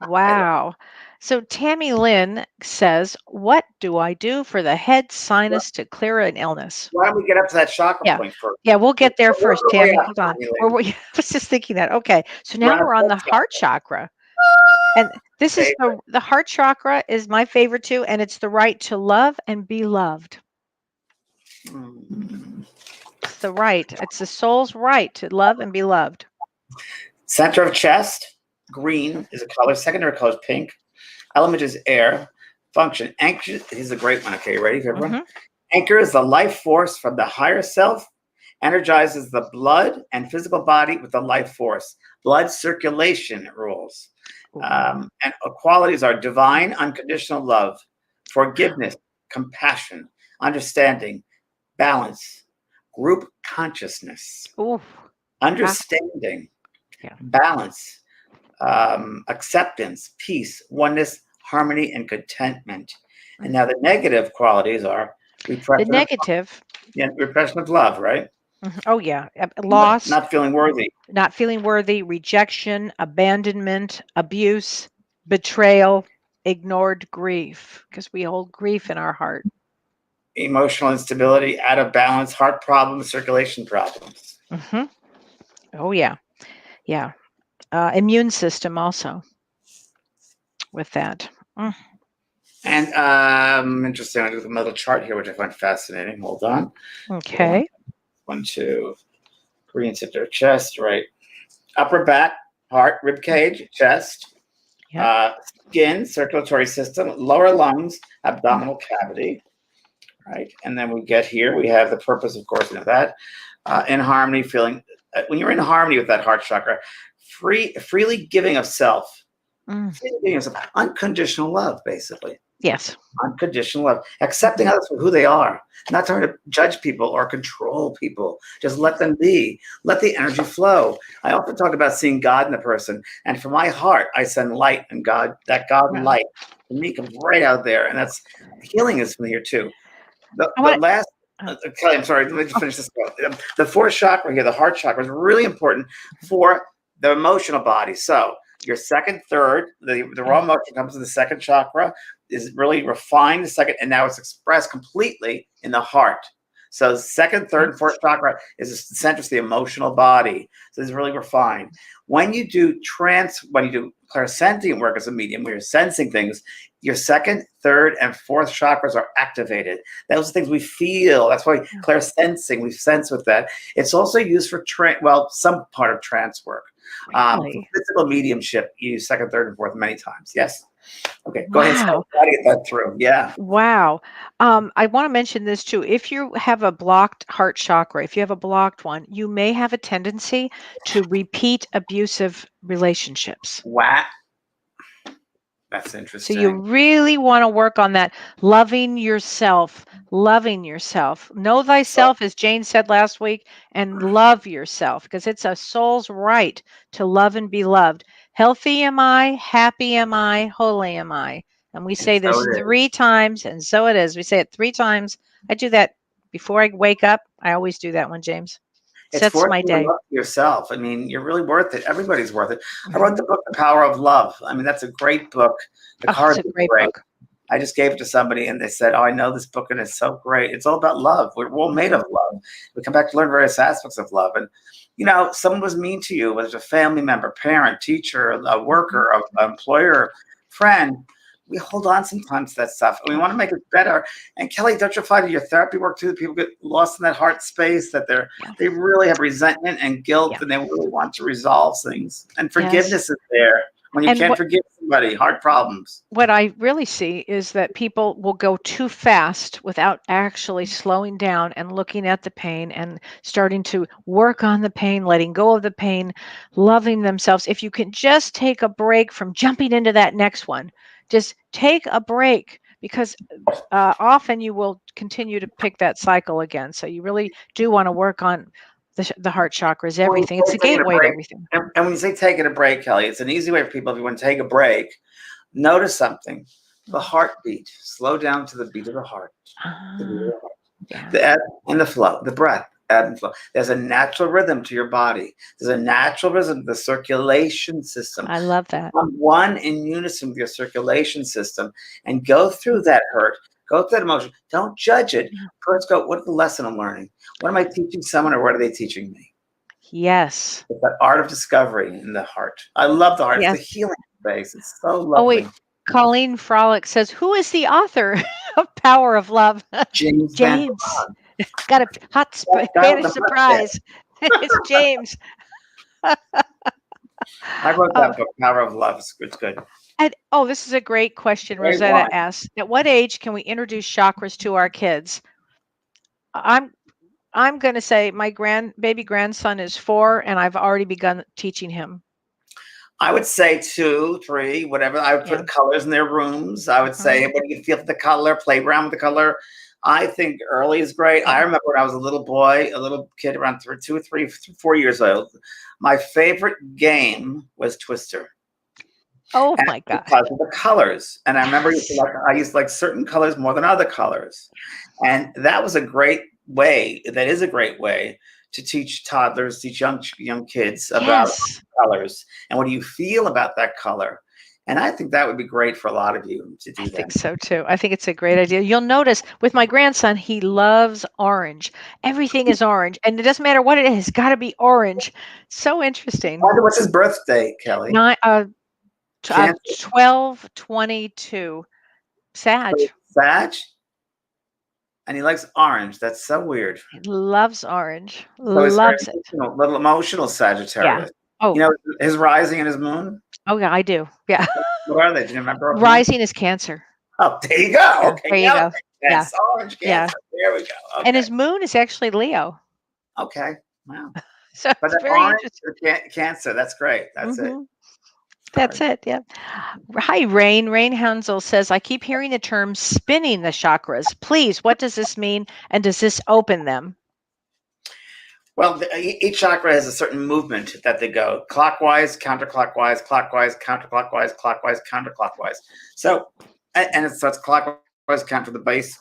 Wow. So Tammy Lynn says, what do I do for the head sinus to clear an illness? Why don't we get up to that chakra point first? Yeah, we'll get there first, Tammy. Hold on. I was just thinking that. Okay. So now we're on the heart chakra. And this is the heart chakra is my favorite too. And it's the right to love and be loved. It's the right. It's the soul's right to love and be loved. Center of chest, green is a color. Secondary color is pink. Element is air. Function, anchor. This is a great one. Okay, you ready, everyone? Anchor is the life force from the higher self. Energizes the blood and physical body with the life force. Blood circulation rules. And qualities are divine, unconditional love, forgiveness, compassion, understanding, balance, group consciousness, understanding, balance, acceptance, peace, oneness, harmony, and contentment. And now the negative qualities are The repression of, negative. repression of love, right? Oh yeah, loss, Not feeling worthy. not feeling worthy, rejection, abandonment, abuse, betrayal, ignored grief, because we hold grief in our heart. Emotional instability, out of balance, heart problems, circulation problems. Hmm. Oh yeah, yeah. Immune system also with that. Mm. And interesting. I do a little chart here, which I find fascinating. Hold on. Okay. 1, 2, 3 into their chest, right? Upper back, heart, rib cage, chest, skin, circulatory system, lower lungs, abdominal cavity, right? And then we get here. We have the purpose, of course, of that. In harmony, feeling when you're in harmony with that heart chakra, freely giving of self, freely giving of self, unconditional love, basically. Yes. Unconditional love, accepting others for who they are, not trying to judge people or control people. Just let them be. Let the energy flow. I often talk about seeing God in the person, and from my heart, I send light, and God, that God light, to me comes right out there, and that's healing is from here too. The last. Kellee, I'm sorry. Let me just finish this. The fourth chakra here, the heart chakra, is really important for the emotional body. So your second, third, the raw emotion comes in the second chakra, is really refined the second, and now it's expressed completely in the heart. So second, third, and fourth chakra is essential to the emotional body. So it's really refined. When you do clairsentient work as a medium, where you're sensing things, your second, third, and fourth chakras are activated. Those are things we feel. That's why clairsensing, we sense with that. It's also used for some part of trance work. Really? Physical mediumship, you use second, third, and fourth many times. Yes. Okay, go ahead. Try to get that through. Yeah. Wow. I want to mention this too. If you have a blocked heart chakra, if you have a blocked one, you may have a tendency to repeat abusive relationships. Wow. That's So interesting. you really want to work on that, loving yourself. Know thyself, as Jane said last week, and love yourself, because it's a soul's right to love and be loved. Healthy am I, happy am I, holy am I. And we say this 3 times, and so it is. We say it 3 times. I do that before I wake up. I always do that one, James. It's Sets my day. Love yourself. I mean, you're really worth it. Everybody's worth it. I wrote the book, The Power of Love. I mean, that's a great book. The cards it's a great book. I just gave it to somebody, and they said, "Oh, I know this book, and it's so great. It's all about love. We're all made of love. We come back to learn various aspects of love." And someone was mean to you, whether it's a family member, parent, teacher, a worker, an employer, friend. We hold on sometimes to that stuff, and we want to make it better. And Kellee, don't you find in your therapy work too, people get lost in that heart space, that they really have resentment and guilt, and they really want to resolve things. And forgiveness is there when you can't forgive somebody. Heart problems. What I really see is that people will go too fast without actually slowing down and looking at the pain and starting to work on the pain, letting go of the pain, loving themselves. If you can just take a break from jumping into that next one, just take a break, because often you will continue to pick that cycle again. So you really do want to work on the heart chakras, everything. It's the gateway to everything. And when you say taking a break, Kellee, it's an easy way for people, if you want to take a break, notice something. The heartbeat. Slow down to the beat of the heart. The ebb and the flow, the breath, ebb and flow. There's a natural rhythm to your body. There's a natural rhythm to the circulation system. I love that. One in unison with your circulation system, and go through that hurt. Go through that emotion. Don't judge it. First go, what is the lesson I'm learning? What am I teaching someone, or what are they teaching me? Yes. It's that art of discovery in the heart. I love the heart. It's the healing space. It's so lovely. Oh, wait. Colleen Frolic says, who is the author of Power of Love? James. Got a hot Spanish surprise. It's James. I wrote that book, Power of Love. It's good. This is a great question. Rosetta asks, at what age can we introduce chakras to our kids? I'm going to say my baby grandson is 4, and I've already begun teaching him. I would say 2, 3, whatever. I would put colors in their rooms. I would say, what do you feel for the color? Play around with the color. I think early is great. I remember when I was a little kid around 2 or 3, 4 years old. My favorite game was Twister. Oh And my God. because of the colors. And I remember Yes. I used to like certain colors more than other colors. And that was a great way. That is a great way to teach toddlers, teach young kids about Yes. colors and what do you feel about that color. And I think that would be great for a lot of you to I do that. think so too. I think it's a great idea. You'll notice with my grandson, he loves orange. Everything is orange, and it doesn't matter what it is, it's got to be orange. So I interesting. wonder what's his birthday, Kelly? Nine, Cancer. 12/22. Sag. Sag? And he likes orange. That's so weird. He loves orange. So he's very Loves it. emotional, little emotional Yeah. Sagittarius. Oh, You know, his rising and his moon? oh yeah, I do. Yeah. What are they? Do you remember offhand? Rising is Cancer. Oh, there you go. Yeah, Okay, there you yeah, go. Yeah. yes, orange Yeah. Cancer. There we go. And Okay, his moon is actually Leo. okay, wow. So But it's that very orange interesting. Cancer, that's great. That's it. Hmm. All That's right. it. Yeah. Hi, Rain. Rain Hansel says, I keep hearing the term spinning the chakras. Please, what does this mean? And does this open them? Well, each chakra has a certain movement that they go clockwise, counterclockwise, clockwise, counterclockwise, clockwise, counterclockwise. So, so it's clockwise counter the base,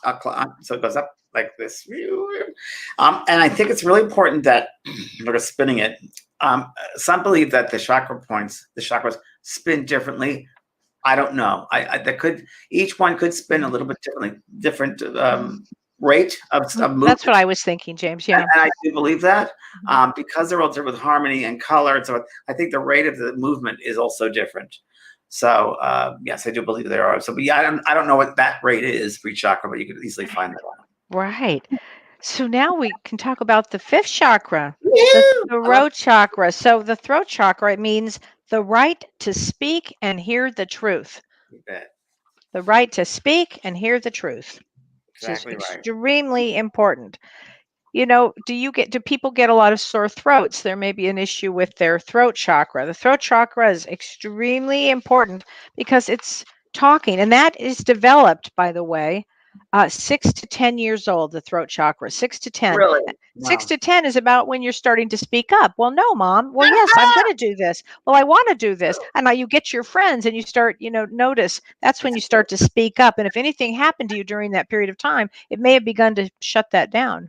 so it goes up like this. And I think it's really important that we're spinning it. Some believe that the chakra points, the chakras spin differently. I don't know. Each one could spin a little bit differently, different rate of movement. That's what I was thinking, James. Yeah. And I do believe that because they're all different with harmony and color and so on, I think the rate of the movement is also different. So yes, I do believe there are. So, but yeah, I don't know what that rate is for each chakra, but you could easily find that out. Right. So now we can talk about the fifth chakra, the Woo! throat chakra. So the throat chakra, it means the right to speak and hear the truth. You bet. The right to speak and hear the truth, which is Exactly right. extremely important. You know, do people get a lot of sore throats? There may be an issue with their throat chakra. The throat chakra is extremely important because it's talking, and that is developed, by the way, 6 to 10 years old, the throat chakra, 6 to 10. Really? 6 Wow. to 10 is about when you're starting to speak up. Well, no, mom. Well, yes, I'm going to do this. Well, I want to do this. And now you get your friends and you start, notice that's when you start to speak up. And if anything happened to you during that period of time, it may have begun to shut that down.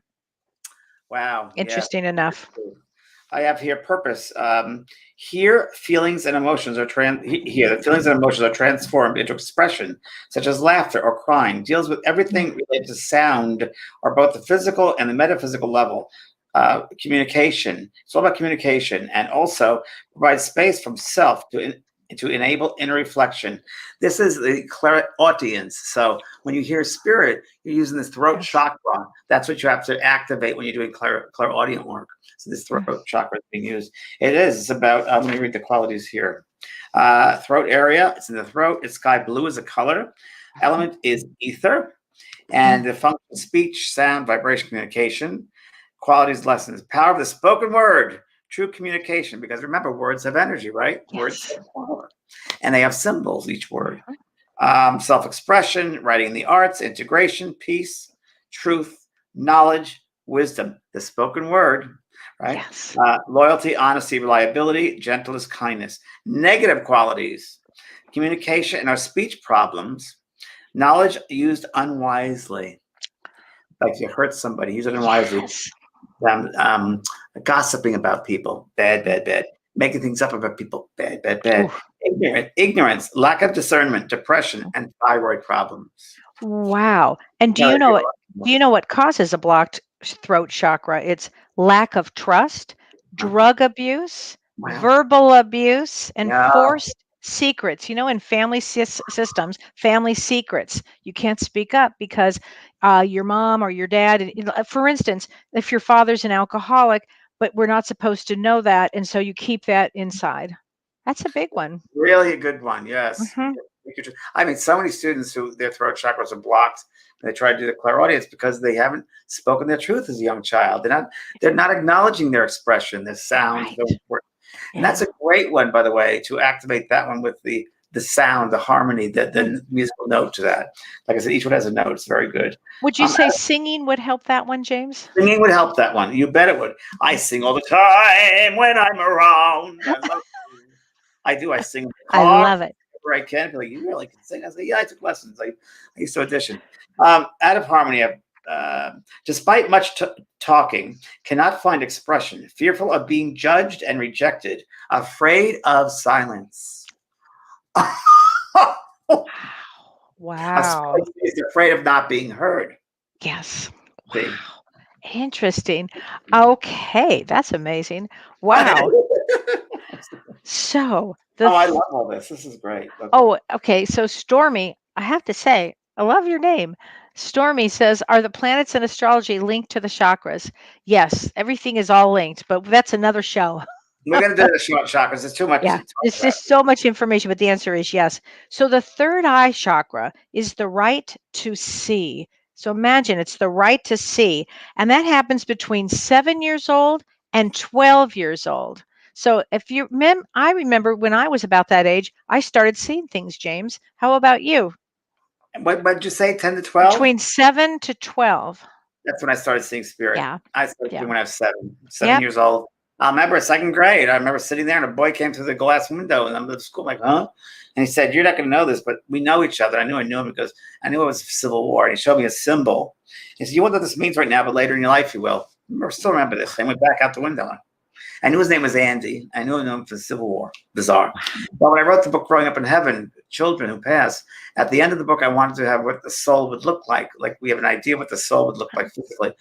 Wow. Yeah. Interesting enough. I have here purpose. Here, feelings and emotions are the feelings and emotions are transformed into expression, such as laughter or crying. Deals with everything related to sound, or both the physical and the metaphysical level. Communication. It's all about communication, and also provides space from self to enable inner reflection. This is the clairaudience. So when you hear spirit, you're using this throat chakra. That's what you have to activate when you're doing clairaudient work. So this throat chakra is being used. It's about, let me read the qualities here. Throat area, it's in the throat. It's sky blue as a color. Element is ether. And the function of speech, sound, vibration, communication. Qualities, lessons. Power of the spoken word. True communication, because remember, words have energy, right? Yes. Words have power. And they have symbols, each word. Self-expression, writing in the arts, integration, peace, truth, knowledge, wisdom. The spoken word, right? Yes. Loyalty, honesty, reliability, gentleness, kindness. Negative qualities, communication and our speech problems. Knowledge used unwisely. Like you hurt somebody, use it unwisely. Yes. Gossiping about people, bad. Making things up about people, bad. Oof. Ignorance, lack of discernment, depression, and thyroid problems. Wow. And do you know what causes a blocked throat chakra? It's lack of trust, drug abuse, verbal abuse, and forced secrets. In family systems, family secrets. You can't speak up because your mom or your dad, for instance, if your father's an alcoholic, but we're not supposed to know that, and so you keep that inside. That's a big one. Really a good one, yes. Mhm. I mean, so many students who their throat chakras are blocked, and they try to do the clairaudience because they haven't spoken their truth as a young child. They're not acknowledging their expression, their sound. Right. And that's a great one, by the way, to activate that one with the sound, the harmony, the musical note to that. Like I said, each one has a note. It's very good. Would you say singing would help that one, James? Singing would help that one. You bet it would. I sing all the time when I'm around. I do. I sing in the car. I love it. where I can. Like, you really can sing? I said, yeah, I took lessons. I used to audition. Out of harmony, despite much talking, cannot find expression, fearful of being judged and rejected, afraid of silence. Wow. He's afraid of not being heard. Yes. See? Wow. Interesting. Okay, that's amazing. Wow. So I love all this. This is great. Okay. Oh, okay. So Stormy, I have to say, I love your name. Stormy says, "Are the planets in astrology linked to the chakras?" Yes, everything is all linked, but that's another show. We're going to do the short chakras. It's too much. Yeah, To talk it's about. just so much information, but the answer is yes. So the third eye chakra is the right to see. So imagine it's the right to see, and that happens between 7 years old and 12 years old. So if you I remember when I was about that age, I started seeing things, James. How about you? What did you say? 10 to 12? Between 7 to 12. That's when I started seeing spirit. Yeah. I started Yeah. when I was 7 Yep. years old. I remember second grade. I remember sitting there and a boy came through the glass window and I'm at school like, huh? And he said, "You're not going to know this, but we know each other." I knew him because I knew it was Civil War. And he showed me a symbol. He said, "You won't know what this means right now, but later in your life you will." I still remember this. I went back out the window. I knew his name was Andy. I knew him from the Civil War. Bizarre. But when I wrote the book, Growing Up in Heaven, Children Who Pass, at the end of the book, I wanted to have what the soul would look like. Like we have an idea what the soul would look like physically.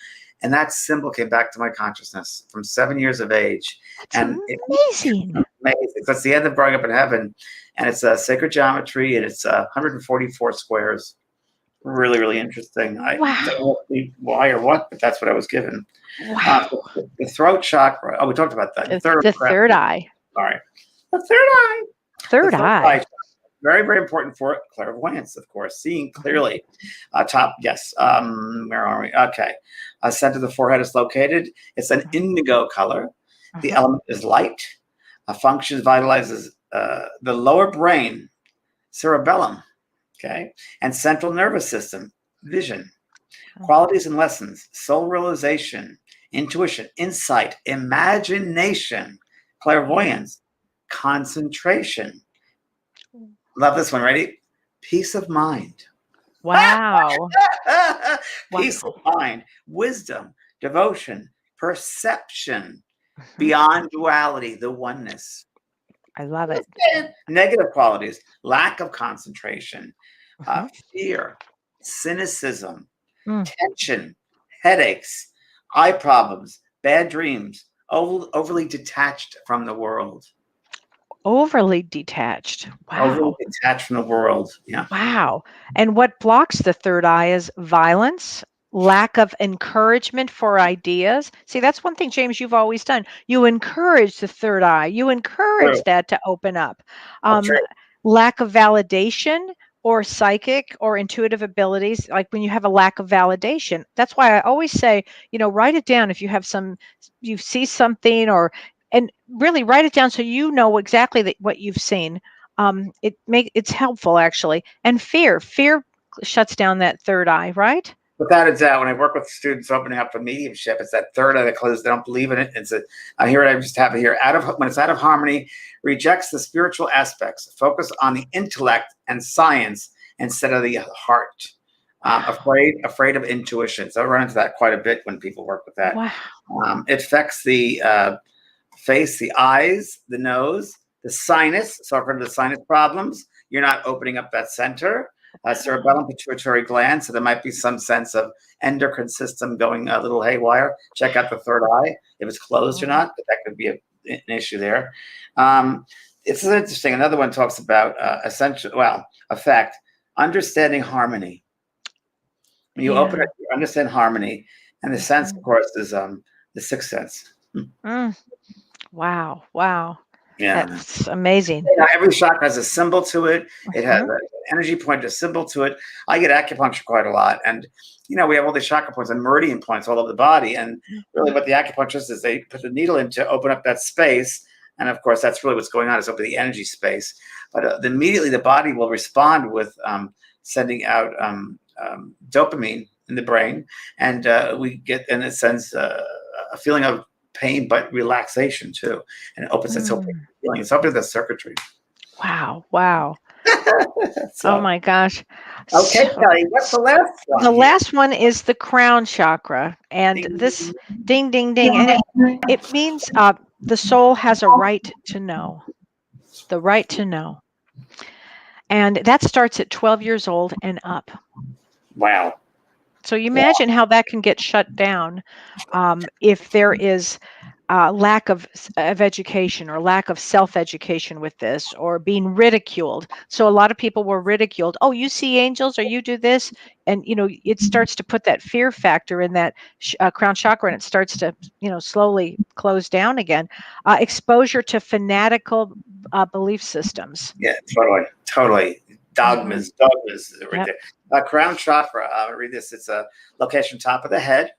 And that symbol came back to my consciousness from 7 years of age. That's amazing. Amazing. That's the end of Growing Up in Heaven. And it's a sacred geometry and it's 144 squares. Really, really interesting. I don't know why or what, but that's what I was given. Wow. The throat chakra. Oh, we talked about that. The third eye. Sorry. The third eye. Third eye. Very, very important for clairvoyance, of course. Seeing clearly. Top, yes. Where are we? Okay. Center of the forehead is located. It's an indigo color. The element is light. Function vitalizes the lower brain, cerebellum, okay, and central nervous system, vision. Qualities and lessons, soul realization, intuition, insight, imagination, clairvoyance, concentration. Love this one. Ready? Peace of mind. Wow. Peace of mind, wisdom, devotion, perception, beyond duality, the oneness. I love it. Negative qualities, lack of concentration, fear, cynicism, tension, headaches, eye problems, bad dreams, overly detached from the world. Overly detached. Wow. Overly detached from the world. Yeah. Wow. And what blocks the third eye is violence, lack of encouragement for ideas. See, that's one thing, James, you've always done. You encourage the third eye. You encourage that to open up. Lack of validation or psychic or intuitive abilities, like when you have a lack of validation. That's why I always say, write it down if you see something and really write it down so you know exactly what you've seen. It's helpful actually. And fear shuts down that third eye, right? Without a doubt, when I work with students opening up for mediumship, it's that third eye that closes. They don't believe in it. I hear it. I just have it here. When it's out of harmony, rejects the spiritual aspects. Focus on the intellect and science instead of the heart. Afraid of intuition. So I run into that quite a bit when people work with that. Wow. It affects the face, the eyes, the nose, the sinus. So for the sinus problems, you're not opening up that center. Cerebellum, pituitary gland. So there might be some sense of endocrine system going a little haywire. Check out the third eye if it's closed or not. But that could be an issue there. It's interesting. Another one talks about effect, understanding harmony. When you open it, you understand harmony, and the sense, of course, is the sixth sense. Wow. Yeah, that's amazing. Every chakra has a symbol to it. It has an energy point, a symbol to it. I get acupuncture quite a lot, and we have all these chakra points and meridian points all over the body. And really, what the acupuncturist is, they put the needle in to open up that space. And of course, that's really what's going on, is open the energy space. But immediately, the body will respond with sending out dopamine in the brain, and we get, in a sense, a feeling of pain, but relaxation too, and it opens its open feeling. It's opening the circuitry. Wow. So, Oh my gosh. okay, So, Kelly, what's the last the one here? last one is the crown chakra, and Ding, this ding ding ding, and it means the soul has a right to know, the right to know, and that starts at 12 years old and up. wow. So you Wow. imagine how that can get shut down if there is lack of education or lack of self-education with this, or being ridiculed. So a lot of people were ridiculed. Oh, you see angels, or you do this, and it starts to put that fear factor in that crown chakra, and it starts to slowly close down again. Exposure to fanatical belief systems. Yeah, totally. Totally. Hmm. Dogmas. Right Yep. there. Crown chakra. Read this. It's a location top of the head.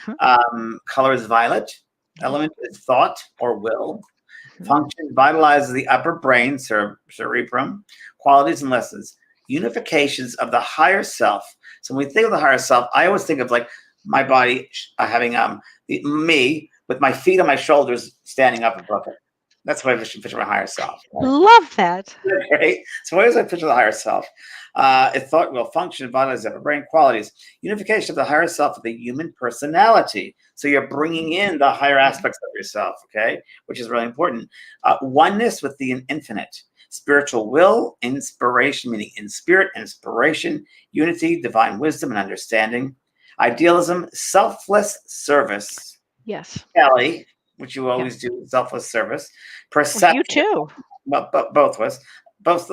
Mhm. Color is violet. Yeah. Element is thought or will. Mhm. Function vitalizes the upper brain, cerebrum. Qualities and lessons. Unifications of the higher self. So when we think of the higher self, I always think of like my body having me with my feet on my shoulders standing up above it. That's what I picture my higher self. Right? Love that. Right? So what is I picture the higher self? It thought will function, vitalize upper brain qualities, unification of the higher self with the human personality. So you're bringing in the higher aspects of yourself, okay, which is really important. Oneness with the infinite, spiritual will, inspiration, meaning in spirit, inspiration, unity, divine wisdom, and understanding. Idealism, selfless service. Yes. Kelly, which you Yeah. always do, selfless service. Well, you Perception, too. well, both of us, both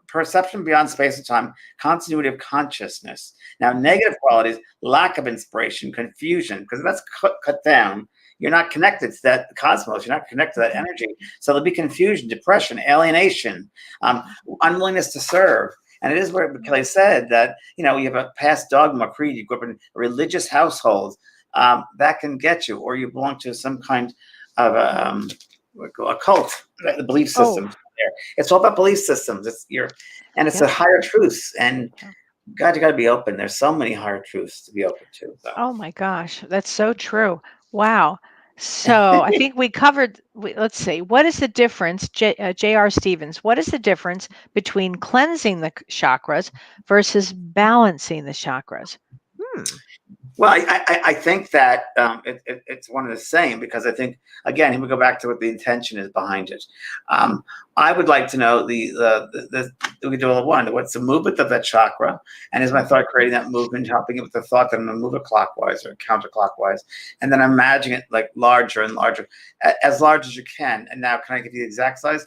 perception beyond space and time, continuity of consciousness. Now, negative qualities, lack of inspiration, confusion, because that's cut down. You're not connected to that cosmos. You're not connected to that energy. So there'll be confusion, depression, alienation, unwillingness to serve. And it is where Kelly said that, you have a past dogma creed, you grew up in a religious household, that can get you, or you belong to some kind of a cult, the belief Oh, systems there. It's all about belief systems. It's a yep. higher truths. And Yeah. God, you got to be open. There's so many higher truths to be open to. So Oh my gosh, that's so true. Wow. So I think we covered, let's see, what is the difference, J.R. Stevens, what is the difference between cleansing the chakras versus balancing the chakras? Hmm. well, I think that it's one of the same, because I think, again, we go back to what the intention is behind it. I would like to know we could do one. What's the movement of that chakra, and is my thought creating that movement, helping it with the thought that I'm going to move it clockwise or counterclockwise, and then imagine it like larger and larger, as large as you can. And now, can I give you the exact size?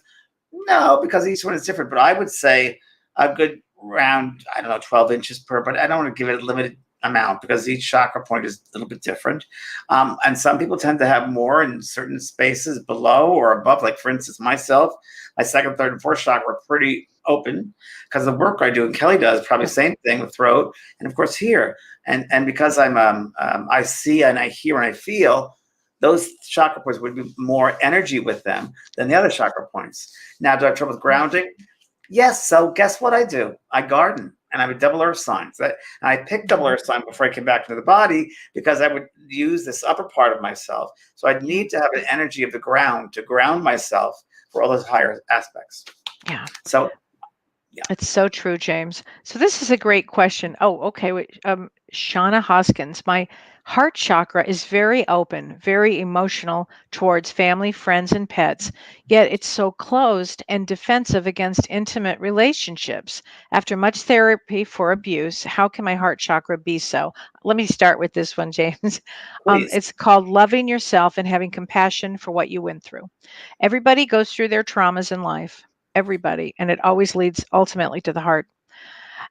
No, because each one is different. But I would say a good round, I don't know, 12 inches per. But I don't want to give it a limited amount, because each chakra point is a little bit different. And some people tend to have more in certain spaces below or above. Like, for instance, myself, my second, third, and fourth chakra are pretty open, because the work I do and Kelly does probably the same thing with throat, and of course here. And because I see and I hear and I feel, those chakra points would be more energy with them than the other chakra points. Now, do I have trouble with grounding? Yes. So guess what I do? I garden, and I have a double earth sign. I picked double earth sign before I came back into the body, because I would use this upper part of myself. So I'd need to have an energy of the ground to ground myself for all those higher aspects. Yeah. So yeah. It's so true, James. So this is a great question. Oh, okay. Wait, Shauna Hoskins, my heart chakra is very open, very emotional towards family, friends, and pets. Yet it's so closed and defensive against intimate relationships. After much therapy for abuse, how can my heart chakra be so? Let me start with this one, James. Please. It's called loving yourself and having compassion for what you went through. Everybody goes through their traumas in life, everybody, and it always leads ultimately to the heart.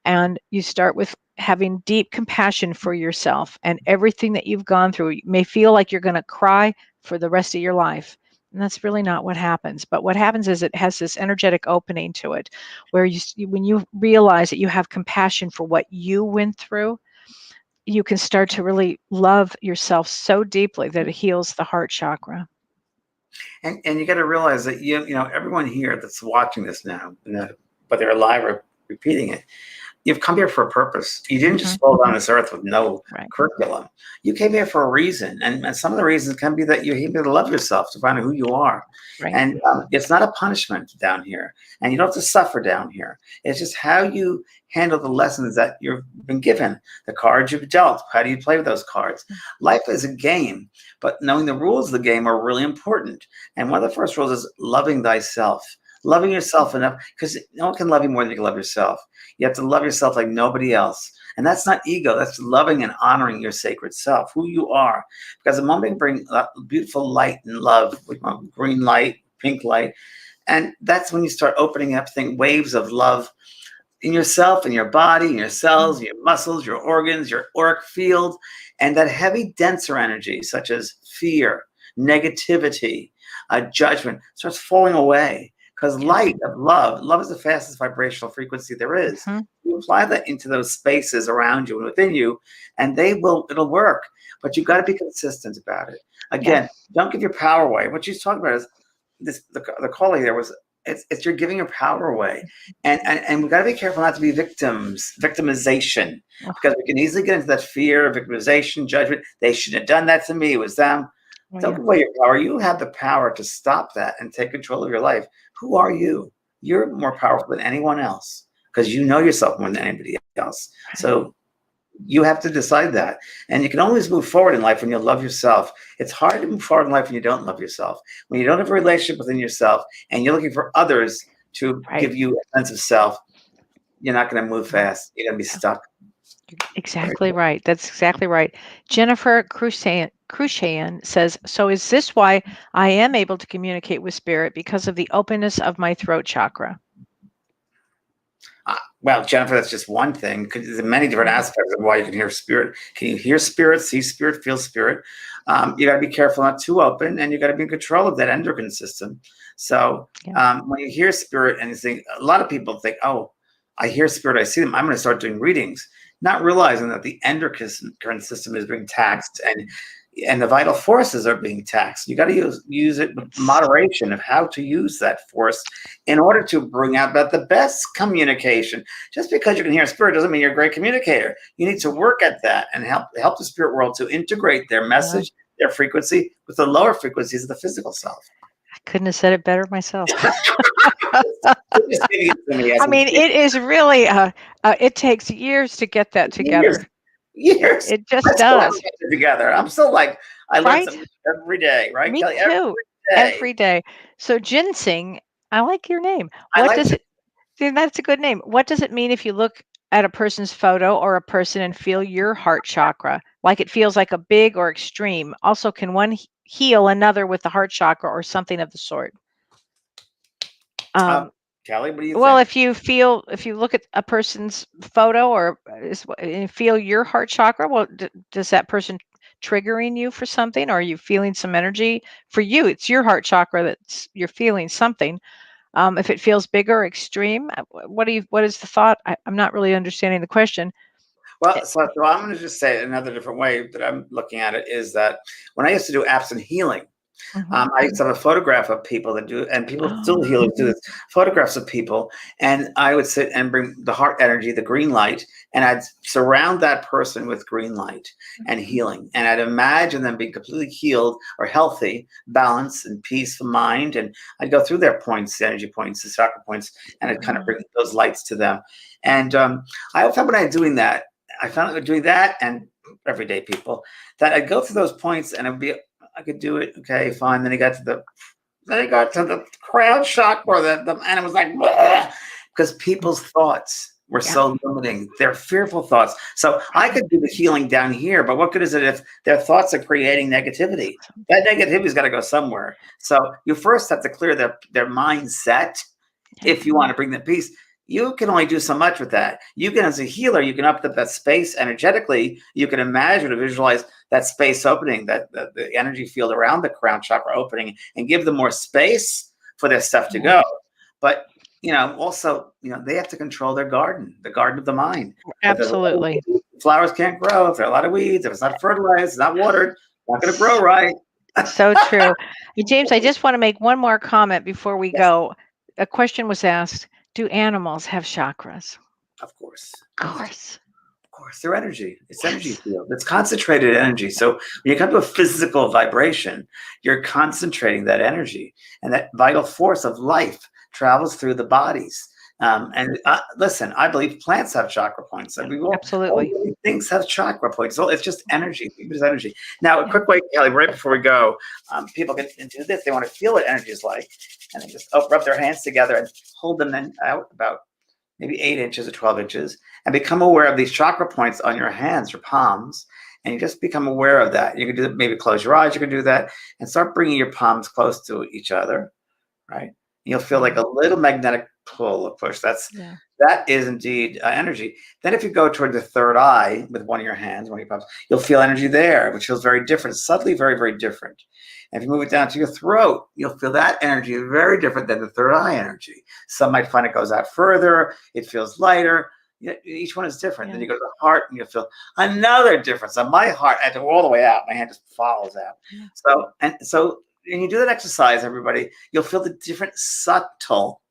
And you start with having deep compassion for yourself and everything that you've gone through. You may feel like you're going to cry for the rest of your life, and that's really not what happens. But what happens is it has this energetic opening to it, where when you realize that you have compassion for what you went through, you can start to really love yourself so deeply that it heals the heart chakra. And you got to realize that everyone here that's watching this now, but they're alive or repeating it, you've come here for a purpose. You didn't just Mm-hmm. fall down this earth with no Right. curriculum. You came here for a reason. And some of the reasons can be that you're here to love yourself, to find out who you are. Right. And it's not a punishment down here. And you don't have to suffer down here. It's just how you handle the lessons that you've been given, the cards you've dealt. How do you play with those cards? Life is a game, but knowing the rules of the game are really important. And one of the first rules is loving thyself. Loving yourself enough, because no one can love you more than you can love yourself. You have to love yourself like nobody else. And that's not ego. That's loving and honoring your sacred self, who you are. Because the moment you bring beautiful light and love, green light, pink light, and that's when you start opening up waves of love in yourself, in your body, in your cells, your muscles, your organs, your auric field, and that heavy, denser energy, such as fear, negativity, judgment, starts falling away. Because light of love is the fastest vibrational frequency there is. Mm-hmm. You apply that into those spaces around you and within you, and it'll work. But you've got to be consistent about it. Again, don't give your power away. What she's talking about is the calling there was it's you're giving your power away. And we've got to be careful not to be victimization. Because we can easily get into that fear of victimization, judgment. They shouldn't have done that to me. It was them. Don't give away your power. You have the power to stop that and take control of your life. Who are you? You're more powerful than anyone else because you know yourself more than anybody else. So you have to decide that. And you can always move forward in life when you love yourself. It's hard to move forward in life when you don't love yourself. When you don't have a relationship within yourself and you're looking for others to give you a sense of self, you're not going to move fast. You're going to be stuck. Exactly right. That's exactly right. Jennifer Crucian says, so is this why I am able to communicate with spirit because of the openness of my throat chakra? Well, Jennifer, that's just one thing. There's many different aspects of why you can hear spirit. Can you hear spirit, see spirit, feel spirit? You got to be careful not too open, and you got to be in control of that endocrine system. So when you hear spirit, and you think, a lot of people think, oh, I hear spirit, I see them, I'm going to start doing readings, not realizing that the endocrine system is being taxed and the vital forces are being taxed. You got to use it with moderation of how to use that force in order to bring out the best communication. Just because you can hear spirit doesn't mean you're a great communicator. You need to work at that and help the spirit world to integrate their message, their frequency with the lower frequencies of the physical self. I couldn't have said it better myself. I mean, it is really, it takes years to get that together. Years. It just does. Together. I'm still like, I learn something every day, right? Me Kellee? too. Every day. So ginseng, I like your name. That's a good name. What does it mean if you look at a person's photo or a person and feel your heart chakra? Like it feels like a big or extreme. Also, can one heal another with the heart chakra or something of the sort? Kellee, what do you well, think? if you look at a person's photo or and feel your heart chakra, well, does that person triggering you for something? Or are you feeling some energy? For you, it's your heart chakra you're feeling something. If it feels bigger or extreme, what is the thought? I'm not really understanding the question. Well, so I'm going to just say it another different way that I'm looking at it is that when I used to do absent healing, I used to have a photograph of people that do, and people still healers do this, photographs of people, and I would sit and bring the heart energy, the green light, and I'd surround that person with green light and healing, and I'd imagine them being completely healed or healthy, balanced, and peace of mind, and I'd go through their points, the energy points, the chakra points, and I'd kind of bring those lights to them. And I found when I was doing that, and everyday people, that I'd go through those points, and I could do it. Okay, fine. Then I got to the crown chakra, and it was like, because people's thoughts were so limiting. They're fearful thoughts. So I could do the healing down here, but what good is it if their thoughts are creating negativity? That negativity's got to go somewhere. So you first have to clear their mindset if you want to bring them peace. You can only do so much with that. You can, as a healer, you can up that space energetically. You can imagine or visualize that space opening, that the energy field around the crown chakra opening, and give them more space for their stuff to go. But also, they have to control their garden, the garden of the mind. Absolutely. Flowers can't grow if there are a lot of weeds. If it's not fertilized, it's not watered, it's not going to grow right. So true. James, I just want to make one more comment before we go. A question was asked. Do animals have chakras? Of course. Of course. Of course, they're energy. It's energy field. It's concentrated energy. So when you come to a physical vibration, you're concentrating that energy, and that vital force of life travels through the bodies. And listen, I believe plants have chakra points. And Absolutely. all things have chakra points. So it's just energy. It's energy. Now, a quick way, Kelly, right before we go, people can do this. They want to feel what energy is like, and they just rub their hands together and hold them then out about maybe 8 inches or 12 inches, and become aware of these chakra points on your hands, your palms, and you just become aware of that. You can do that, maybe close your eyes, you can do that, and start bringing your palms close to each other, right? You'll feel like a little magnetic pull or push. That is indeed energy. Then if you go toward the third eye with one of your hands, one of your palms, you'll feel energy there, which feels very different, subtly very, very different. And if you move it down to your throat, you'll feel that energy very different than the third eye energy. Some might find it goes out further, it feels lighter. Each one is different. Then you go to the heart and you'll feel another difference. On my heart, I go all the way out. My hand just follows out. So when you do that exercise, everybody, you'll feel the different subtle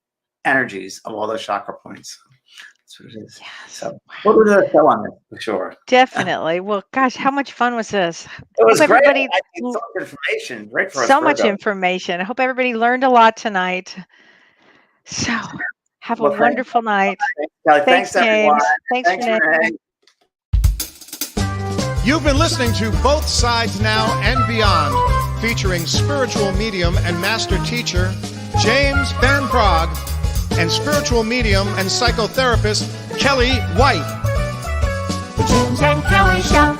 energies of all those chakra points. That's what it is. Yes. So we'll do another show on this for sure. Definitely. Well, gosh, how much fun was this? It was Hope great. everybody- I need so much information. Great for us. So much Virgo. information. I hope everybody learned a lot tonight. So have a Well, thanks. wonderful night. Kelly, Thanks, thanks everyone. James. Thanks, Renee. You've been listening to Both Sides Now and Beyond, featuring spiritual medium and master teacher James Van Praagh and spiritual medium and psychotherapist Kellee White. The James and Kellee Show.